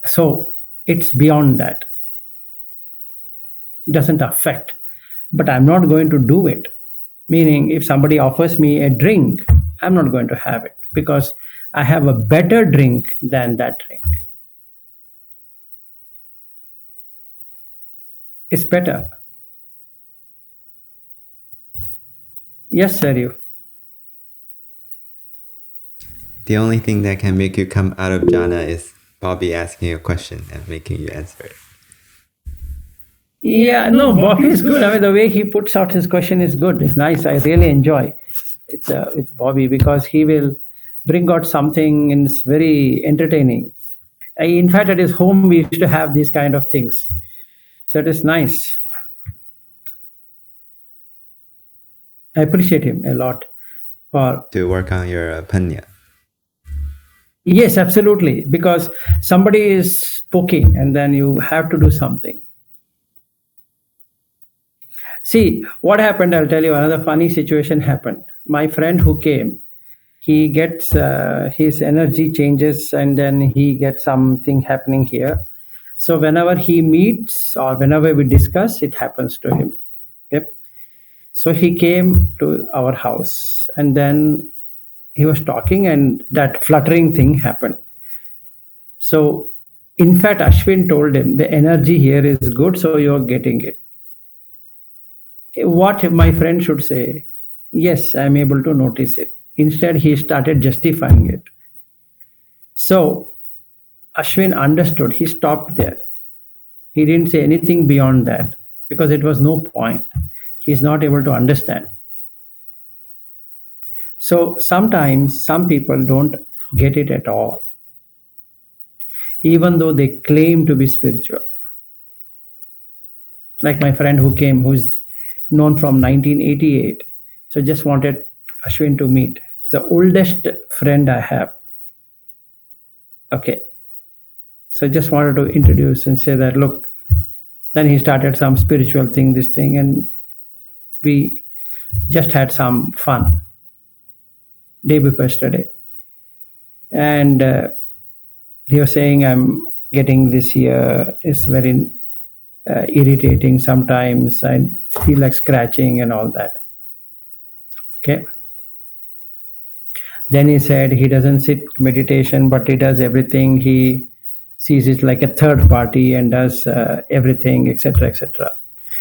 So it's beyond that. It doesn't affect. But I'm not going to do it. Meaning, if somebody offers me a drink, I'm not going to have it because I have a better drink than that drink. It's better. Yes, sir. The only thing that can make you come out of jhana is Bobby asking a question and making you answer it. Yeah, no, Bobby is good. I mean, the way he puts out his question is good. It's nice. I really enjoy it with Bobby because he will bring out something and it's very entertaining. In fact, at his home, we used to have these kind of things. So it is nice. I appreciate him a lot for to work on your panya. Yes, absolutely. Because somebody is poking and then you have to do something. See, what happened, I'll tell you, another funny situation happened. My friend who came, he gets, his energy changes and then he gets something happening here. So whenever he meets or whenever we discuss, it happens to him. Yep. So he came to our house and then he was talking and that fluttering thing happened. So in fact, Ashwin told him the energy here is good, so you're getting it. What my friend should say, yes, I'm able to notice it. Instead, he started justifying it. So Ashwin understood. He stopped there. He didn't say anything beyond that because it was no point. He's not able to understand. So sometimes some people don't get it at all, even though they claim to be spiritual. Like my friend who came, who's known from 1988. So just wanted Ashwin to meet. It's the oldest friend I have. Okay. So just wanted to introduce and say that, look, then he started some spiritual thing, this thing, and we just had some fun day before yesterday. And he was saying, I'm getting this here. It's very irritating sometimes. I feel like scratching and all that. Okay. Then he said he doesn't sit meditation, but he does everything. He sees it like a third party and does everything, etc., etc.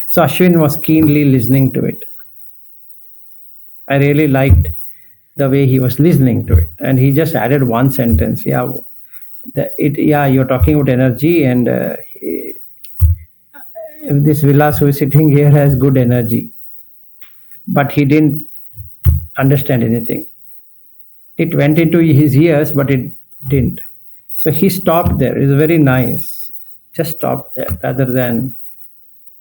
So Ashwin was keenly listening to it. I really liked the way he was listening to it, and he just added one sentence. Yeah, you're talking about energy, and this Vilas who is sitting here has good energy, but he didn't understand anything. It went into his ears, but it didn't. So he stopped there. It's very nice. Just stop there rather than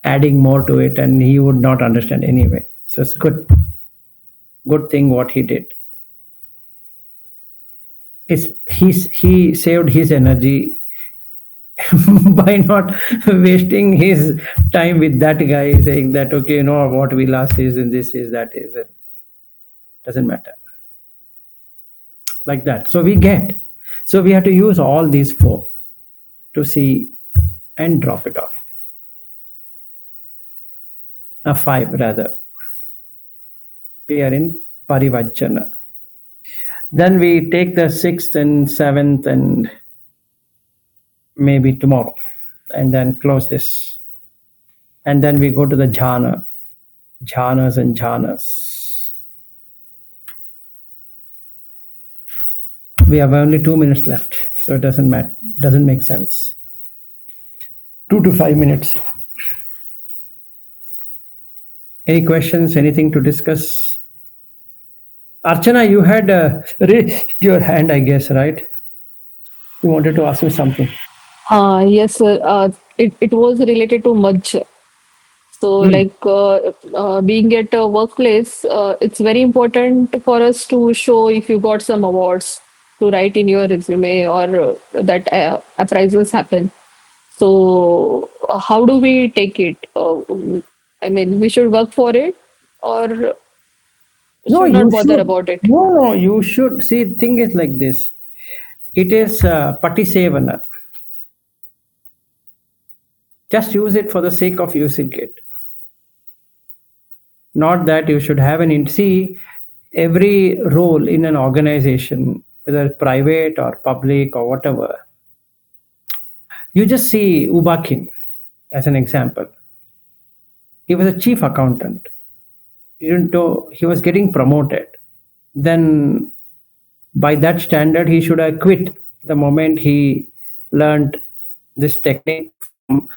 adding more to it, and he would not understand anyway. So it's good. Good thing what he did. He saved his energy by not wasting his time with that guy saying that, okay, you know what Vilas is and this is, that is, it doesn't matter. Like that. So we have to use all these four to see and drop it off. Five rather. We are in Parivajjana. Then we take the 6th and 7th and maybe tomorrow, and then close this. And then we go to the jhana, jhanas and jhanas. We have only 2 minutes left, so it doesn't matter, doesn't make sense. 2 to 5 minutes. Any questions, anything to discuss? Archana, you had raised your hand, I guess, right? You wanted to ask me something. Yes, sir. It was related to Majj. So, being at a workplace, it's very important for us to show if you got some awards to write in your resume or that appraisals happen. So, how do we take it? I mean, we should work for it or should not bother about it? No, you should. See, the thing is like this. It is patisevana. Just use it for the sake of using it. Not that you should have see, every role in an organization, whether private or public or whatever. You just see Ubakin as an example. He was a chief accountant. Even though he was getting promoted, then by that standard, he should have quit the moment he learned this technique from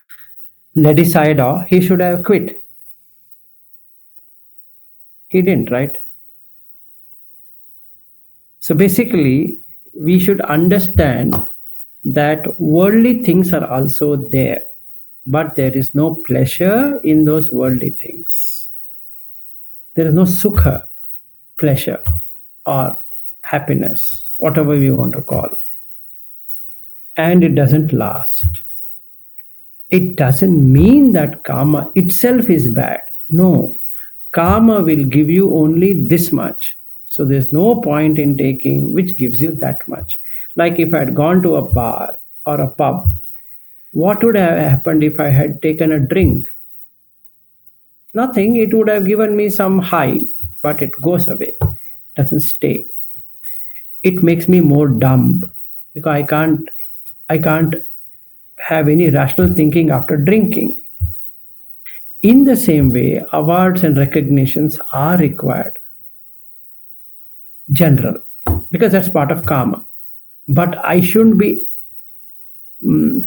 Ledi Sayadaw. He should have quit. He didn't, right? So basically, we should understand that worldly things are also there, but there is no pleasure in those worldly things. There is no sukha, pleasure, or happiness, whatever we want to call. And it doesn't last. It doesn't mean that karma itself is bad. No, karma will give you only this much. So there's no point in taking which gives you that much. Like if I had gone to a bar or a pub, what would have happened if I had taken a drink? Nothing. It would have given me some high, but it goes away. It doesn't stay. It makes me more dumb because I can't have any rational thinking after drinking. In the same way, awards and recognitions are required. general, because that's part of karma. But I shouldn't be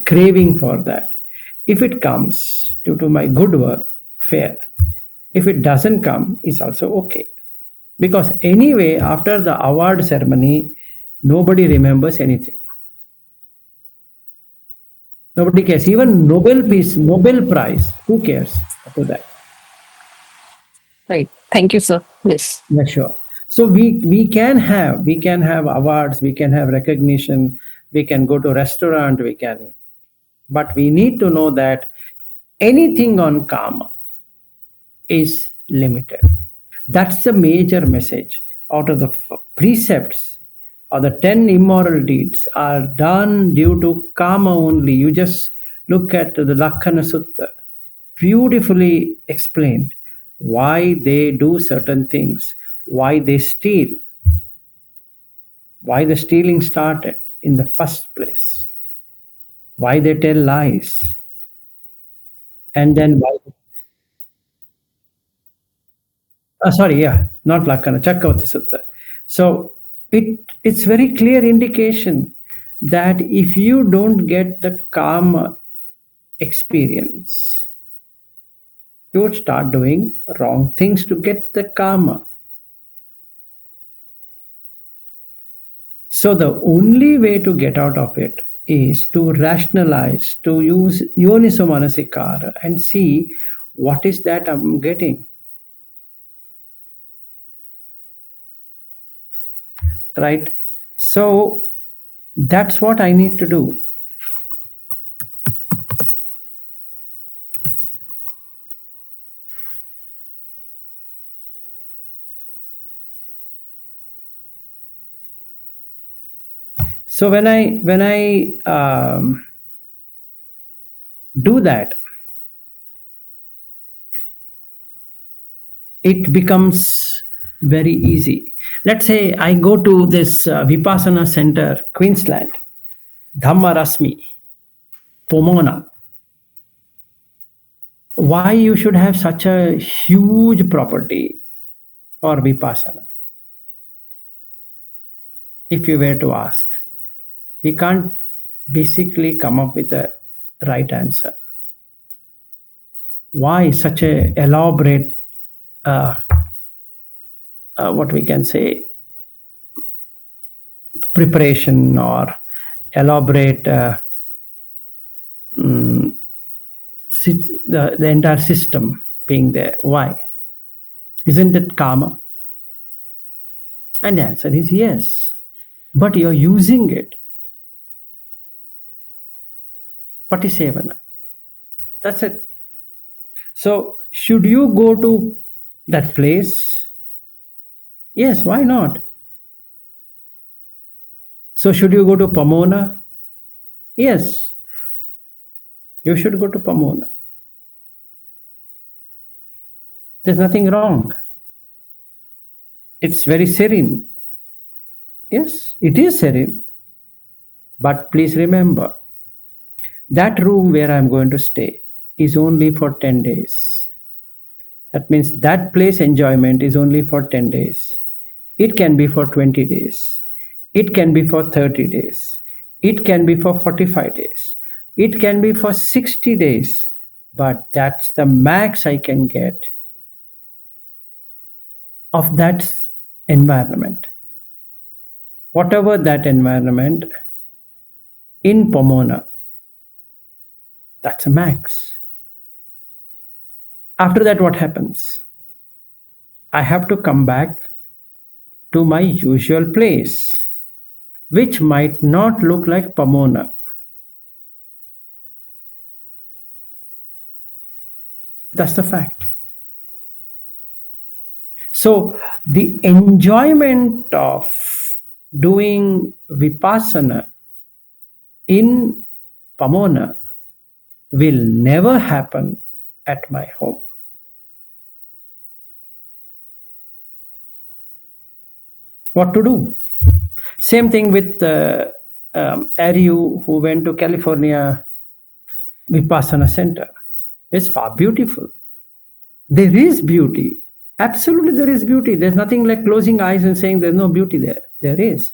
craving for that. If it comes due to my good work, fair. If it doesn't come, it's also okay. Because anyway, after the award ceremony, nobody remembers anything. Nobody cares. Even Nobel Peace, Nobel Prize, who cares after that? Right. Thank you, sir. Yes. Yeah, sure. So we can have awards, we can have recognition, we can go to restaurant, we can, but we need to know that anything on karma is limited. That's the major message. Out of the precepts or the 10 immoral deeds are done due to karma only. You just look at the Lakhana Sutta, beautifully explained why they do certain things, why they steal, why the stealing started in the first place, why they tell lies, and then why. Sorry, yeah, not Lakkhana, Chakravarti Sutta. So it's very clear indication that if you don't get the karma experience, you would start doing wrong things to get the karma. So the only way to get out of it is to rationalize, to use yoniso manasikara and see what is that I'm getting. Right? So that's what I need to do. So when I do that, it becomes very easy. Let's say I go to this Vipassana center, Queensland, Dhamma Rasmi, Pomona. Why you should have such a huge property for Vipassana? If you were to ask, we can't basically come up with a right answer. Why such a elaborate, what we can say, preparation or elaborate the entire system being there? Why? Isn't it karma? And the answer is yes. But you're using it. Patisevana. That's it. So, should you go to that place? Yes, why not? So, should you go to Pomona? Yes, you should go to Pomona. There's nothing wrong. It's very serene. Yes, it is serene. But please remember, that room where I'm going to stay is only for 10 days. That means that place enjoyment is only for 10 days. It can be for 20 days. It can be for 30 days. It can be for 45 days. It can be for 60 days. But that's the max I can get of that environment. Whatever that environment in Pomona, that's a max. After that, what happens? I have to come back to my usual place, which might not look like Pomona. That's the fact. So the enjoyment of doing Vipassana in Pomona will never happen at my home. What to do? Same thing with Ariu, who went to California Vipassana Center. It's far beautiful. There is beauty, Absolutely, there is beauty. There's nothing like closing eyes and saying there's no beauty there. There is,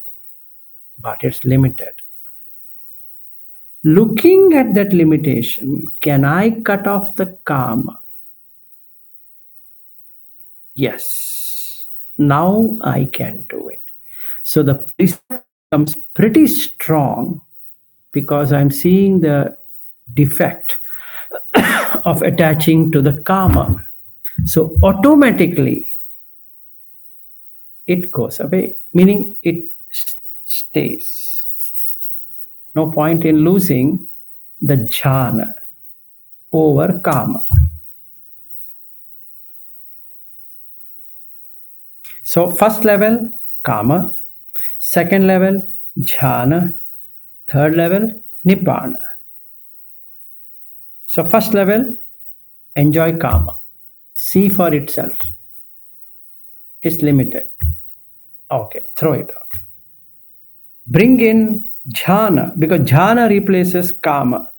but it's limited. Looking at that limitation, can I cut off the karma? Yes. Now I can do it. So the precept becomes pretty strong because I'm seeing the defect of attaching to the karma. So automatically it goes away, meaning it stays. No point in losing the jhana over karma. So first level, karma. Second level, jhana. Third level, nibbana. So first level, enjoy karma. See for itself. It's limited. Okay, throw it out. Bring in jhana, because jhana replaces karma.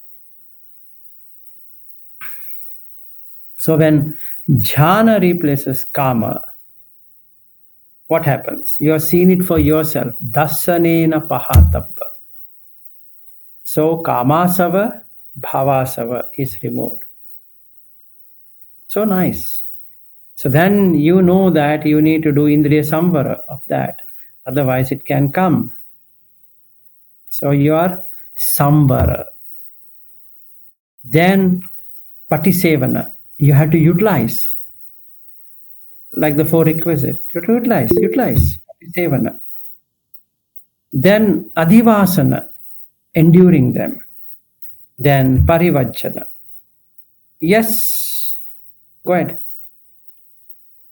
So when jhana replaces karma, what happens? You have seen it for yourself. Dasanena pahatabba. So kamasava, bhavasava is removed. So nice. So then you know that you need to do indriya samvara of that. Otherwise it can come. So you are samvara. Then patisevana. You have to utilize. Like the four requisites. You have to utilize. Patisevana. Then adhivāsana. Enduring them. Then parivajjana. Yes. Go ahead.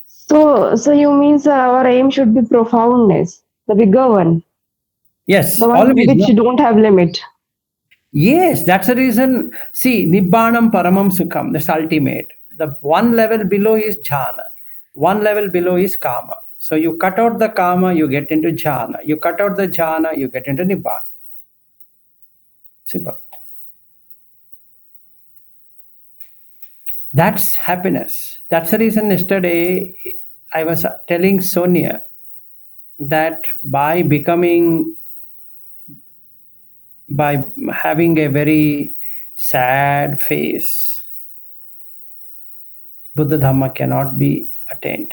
So you means our aim should be profoundness, the bigger one, Yes. the one Always. which No? don't have limit. Yes, that's the reason. See, Nibbanam Paramam Sukham, that's ultimate. The one level below is jhana. One level below is kama. So you cut out the kama, you get into jhana. You cut out the jhana, you get into nibbana. Simple. That's happiness. That's the reason yesterday I was telling Sonia that by having a very sad face, Buddha Dhamma cannot be attained.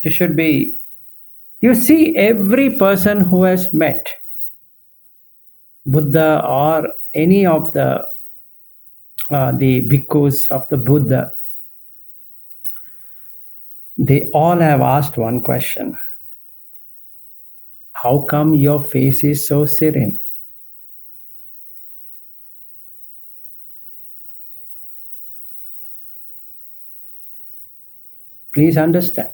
It should be. You see, every person who has met Buddha or any of the bhikkhus of the Buddha, they all have asked one question. How come your face is so serene? Please understand.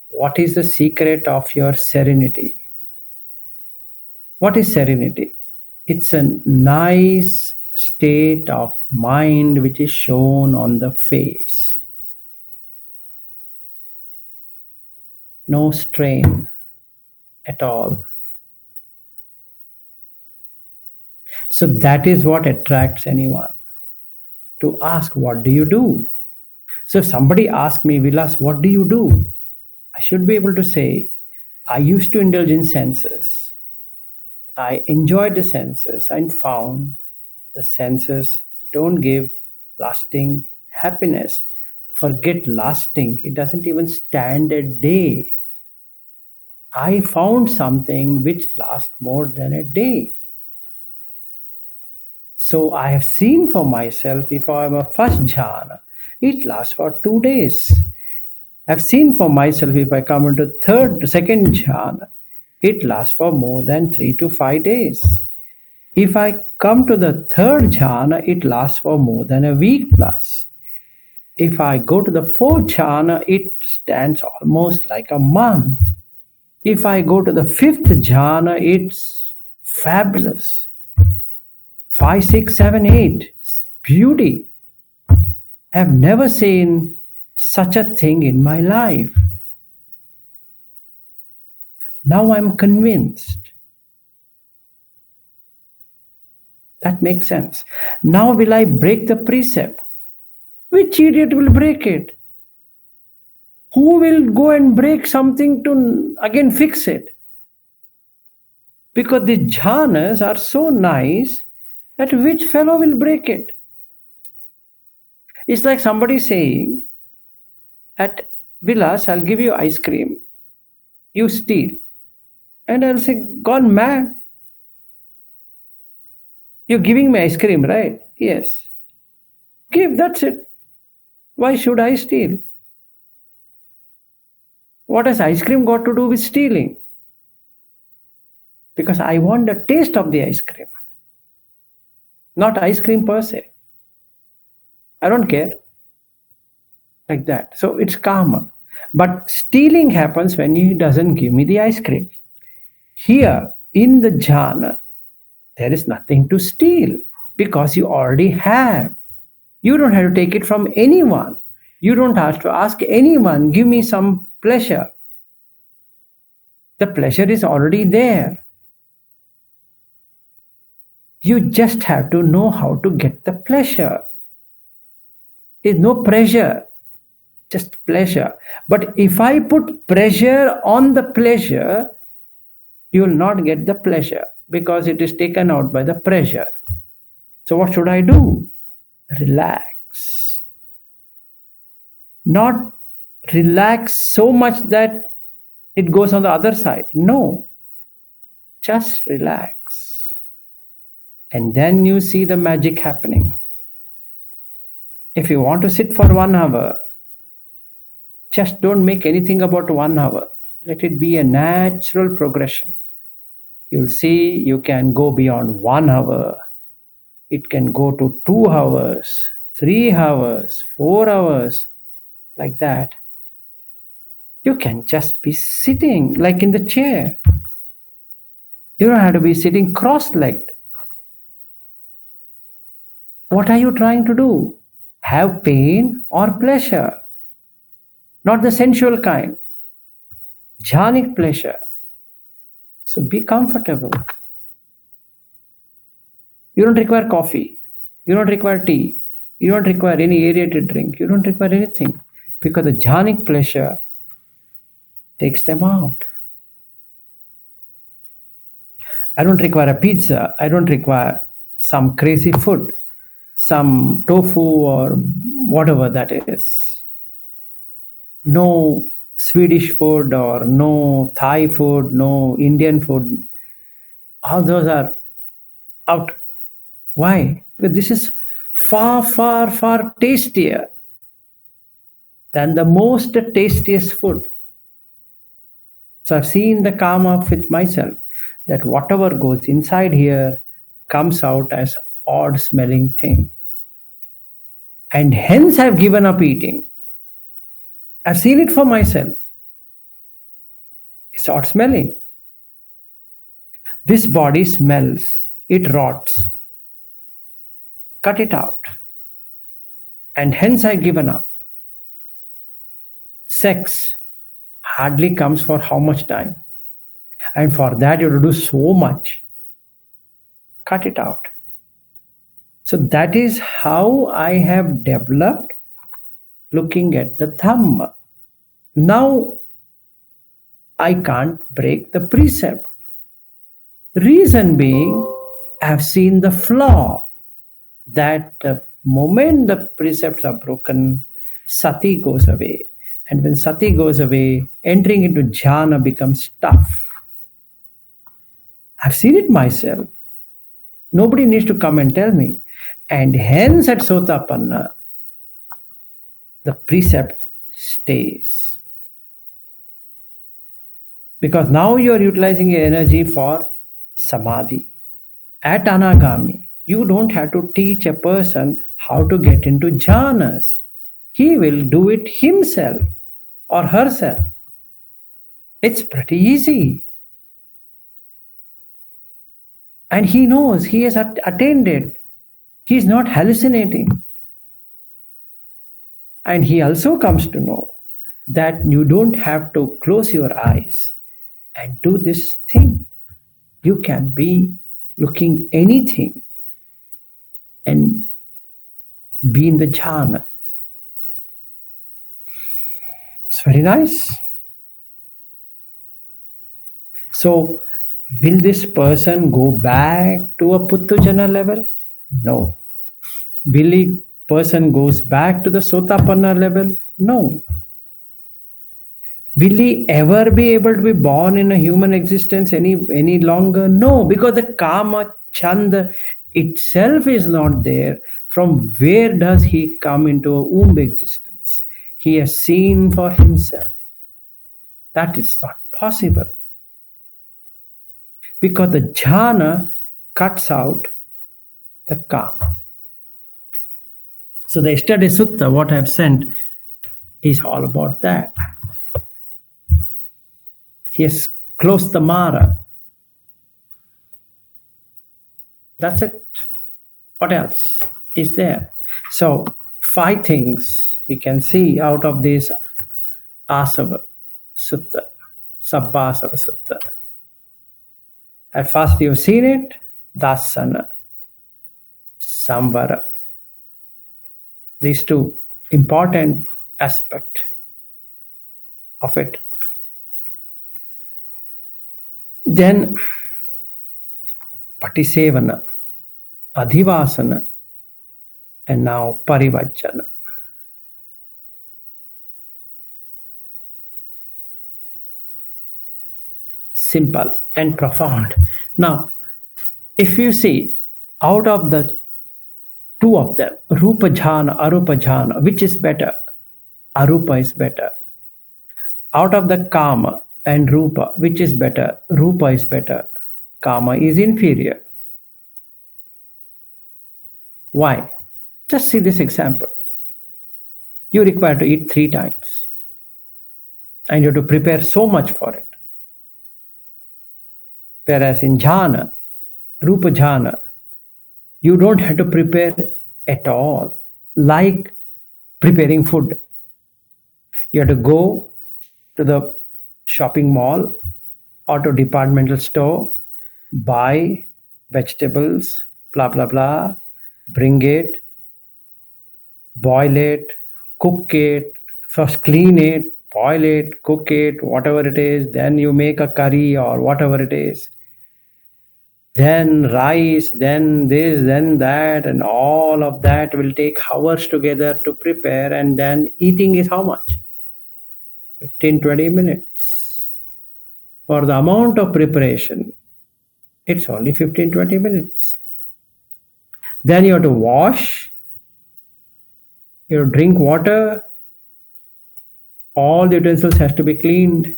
What is the secret of your serenity? What is serenity? It's a nice state of mind which is shown on the face. No strain at all. So that is what attracts anyone to ask, what do you do? So if somebody asks me, Vilas, what do you do? I should be able to say, I used to indulge in senses. I enjoyed the senses and found the senses don't give lasting happiness. Forget lasting, it doesn't even stand a day. I found something which lasts more than a day. So I have seen for myself, if I am a first jhana, it lasts for 2 days. I've seen for myself, if I come into second jhana, it lasts for more than 3 to 5 days. If I come to the third jhana, it lasts for more than a week plus. If I go to the fourth jhana, it stands almost like a month. If I go to the fifth jhana, it's fabulous. 5, 6, 7, 8, beauty. I've never seen such a thing in my life. Now I'm convinced. That makes sense. Now will I break the precept? Which idiot will break it? Who will go and break something to again fix it? Because the jhanas are so nice that which fellow will break it? It's like somebody saying, at Vilas, I'll give you ice cream. You steal. And I'll say, gone mad. You're giving me ice cream, right? Yes. Give, that's it. Why should I steal? What has ice cream got to do with stealing? Because I want the taste of the ice cream, not ice cream per se. I don't care. Like that. So it's karma. But stealing happens when he doesn't give me the ice cream. Here, in the jhana, there is nothing to steal because you already have. You don't have to take it from anyone. You don't have to ask anyone, give me some pleasure. The pleasure is already there. You just have to know how to get the pleasure. There's no pressure, just pleasure. But if I put pressure on the pleasure, you will not get the pleasure because it is taken out by the pressure. So what should I do? Relax. Not relax so much that it goes on the other side. No. Just relax. And then you see the magic happening. If you want to sit for 1 hour, just don't make anything about 1 hour. Let it be a natural progression. You'll see you can go beyond 1 hour. It can go to 2 hours, 3 hours, 4 hours, like that. You can just be sitting like in the chair. You don't have to be sitting cross-legged. What are you trying to do? Have pain or pleasure? Not the sensual kind. Jhanic pleasure. So be comfortable. You don't require coffee. You don't require tea. You don't require any aerated drink. You don't require anything. Because the jhanic pleasure takes them out. I don't require a pizza. I don't require some crazy food, some tofu or whatever that is. No Swedish food or no Thai food, no Indian food. All those are out. Why? Because this is far, far, far tastier than the most tastiest food. So I've seen the karma with myself, that whatever goes inside here comes out as odd smelling thing. And hence I've given up eating. I've seen it for myself. It's odd smelling. This body smells, it rots. Cut it out. And hence I've given up. Sex hardly comes for how much time? And for that you have to do so much. Cut it out. So that is how I have developed looking at the Dhamma. Now I can't break the precept. Reason being, I have seen the flaw that the moment the precepts are broken, sati goes away. And when sati goes away, entering into jhana becomes tough. I've seen it myself. Nobody needs to come and tell me. And hence at Sotapanna, the precept stays. Because now you are utilizing your energy for samadhi. At Anagami, you don't have to teach a person how to get into jhanas. He will do it himself or herself. It's pretty easy. And he knows, he has attained it. He is not hallucinating. And he also comes to know that you don't have to close your eyes and do this thing. You can be looking anything. and be in the jhana. It's very nice. So, will this person go back to a Puttujana level? No. Will a person goes back to the Sotapanna level? No. Will he ever be able to be born in a human existence any longer? No, because the Kama Chanda itself is not there. From where does he come into a womb existence? He has seen for himself. That is not possible. Because the jhana cuts out the Kama. So the yesterday sutta, what I have sent, is all about that. He has closed the Mara. That's it. What else is there? So 5 things we can see out of this āsavas Sutta, Sabbāsava Sutta. At first you've seen it, dasana, samvara. These 2 important aspects of it. Then patisevana, Adhivāsana, and now parivajjana. Simple and profound. Now, if you see, out of the 2 of them, rupa jhana, arupa jhana, which is better? Arupa is better. Out of the kama and rupa, which is better? Rupa is better. Kama is inferior. Why? Just see this example. You require to eat 3 times. And you have to prepare so much for it. Whereas in jhana, rupa jhana, you don't have to prepare at all, like preparing food. You have to go to the shopping mall or to departmental store, buy vegetables, blah, blah, blah, bring it, boil it, cook it, first clean it, boil it, cook it, whatever it is, then you make a curry or whatever it is. Then rice, then this, then that, and all of that will take hours together to prepare, and then eating is how much? 15-20 minutes. For the amount of preparation, it's only 15-20 minutes. Then you have to wash, you have to drink water, all the utensils has to be cleaned,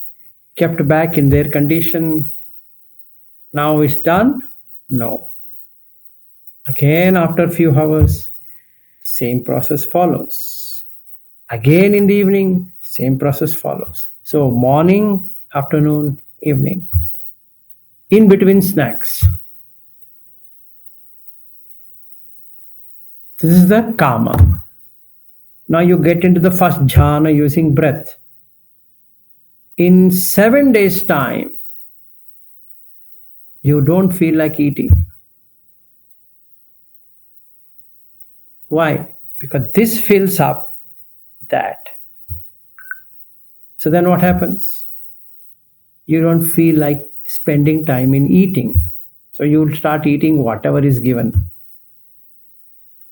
kept back in their condition. Now it's done? No. Again, after a few hours, same process follows. Again in the evening, same process follows. So morning, afternoon, evening. In between snacks. This is the kama. Now you get into the first jhana using breath. In 7 days' time, you don't feel like eating. Why? Because this fills up that. So then what happens? You don't feel like spending time in eating. So you will start eating whatever is given.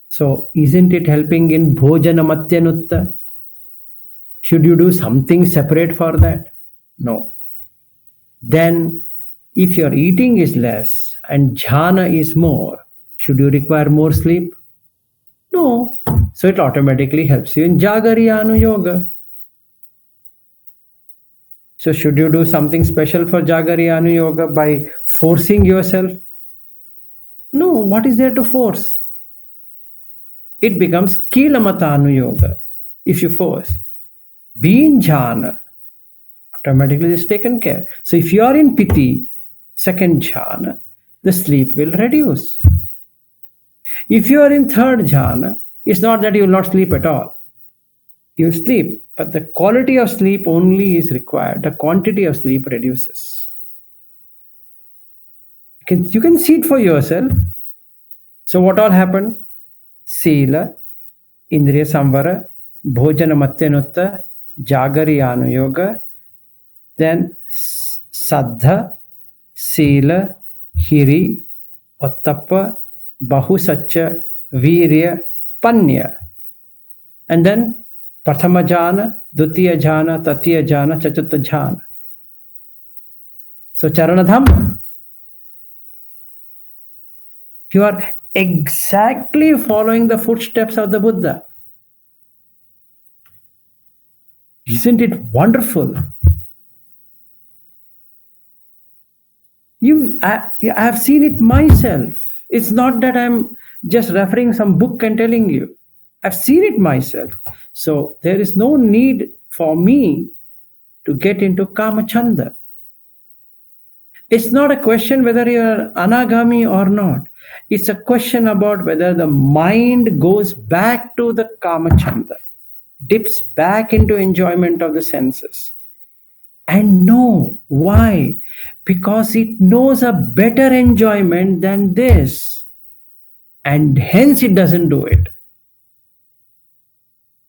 So isn't it helping in bhojana matyanutta? Should you do something separate for that? No. Then if your eating is less and jhana is more, should you require more sleep? No. So it automatically helps you in jagariyanu yoga. So should you do something special for jagariyanu yoga by forcing yourself? No. What is there to force? It becomes kilamatanu yoga if you force. Be in jhana, automatically it's taken care. So if you are in piti, second jhana, the sleep will reduce. If you are in third jhana, it's not that you will not sleep at all. You sleep, but the quality of sleep only is required. The quantity of sleep reduces. You can see it for yourself. So what all happened? Sila, Indriya Samvara, Bhojana Matyanutta, Jagariyanu Yoga, then Saddha, Sila, Hiri, Ottappa, Bahusaccha, Virya, Panya. And then Prathama Jhana, Dutiya Jhana, Tatiya Jhana, Chaturtha Jhana. So Charana Dhamma. You are exactly following the footsteps of the Buddha. Isn't it wonderful? I have seen it myself. It's not that I'm just referring some book and telling you. I've seen it myself. So there is no need for me to get into Kamachanda. It's not a question whether you're anagami or not. It's a question about whether the mind goes back to the Kamachanda, dips back into enjoyment of the senses. And no, why? Because it knows a better enjoyment than this. And hence it doesn't do it.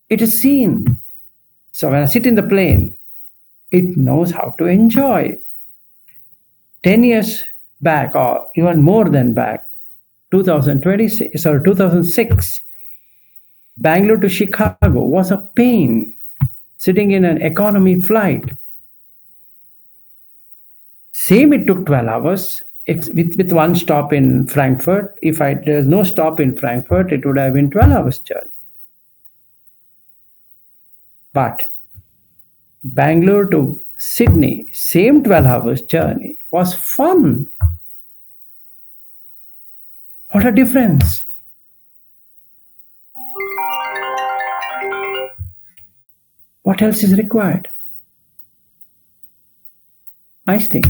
It is seen. So when I sit in the plane, it knows how to enjoy. 10 years back, or even more than back, 2006, Bangalore to Chicago was a pain sitting in an economy flight. Same, it took 12 hours with one stop in Frankfurt. If there's no stop in Frankfurt, it would have been 12 hours journey. But Bangalore to Sydney, same 12 hours journey, was fun. What a difference. What else is required? Nice thing.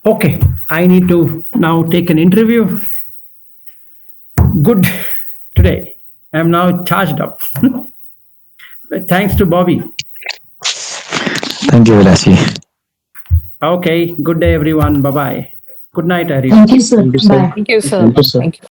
Okay, I need to now take an interview. Good today. I'm now charged up. Thanks to Bobby. Thank you, Vilasji. Okay, good day everyone. Bye-bye. Good night, everyone. Thank you, sir. Bye. Thank you, sir. Thank you.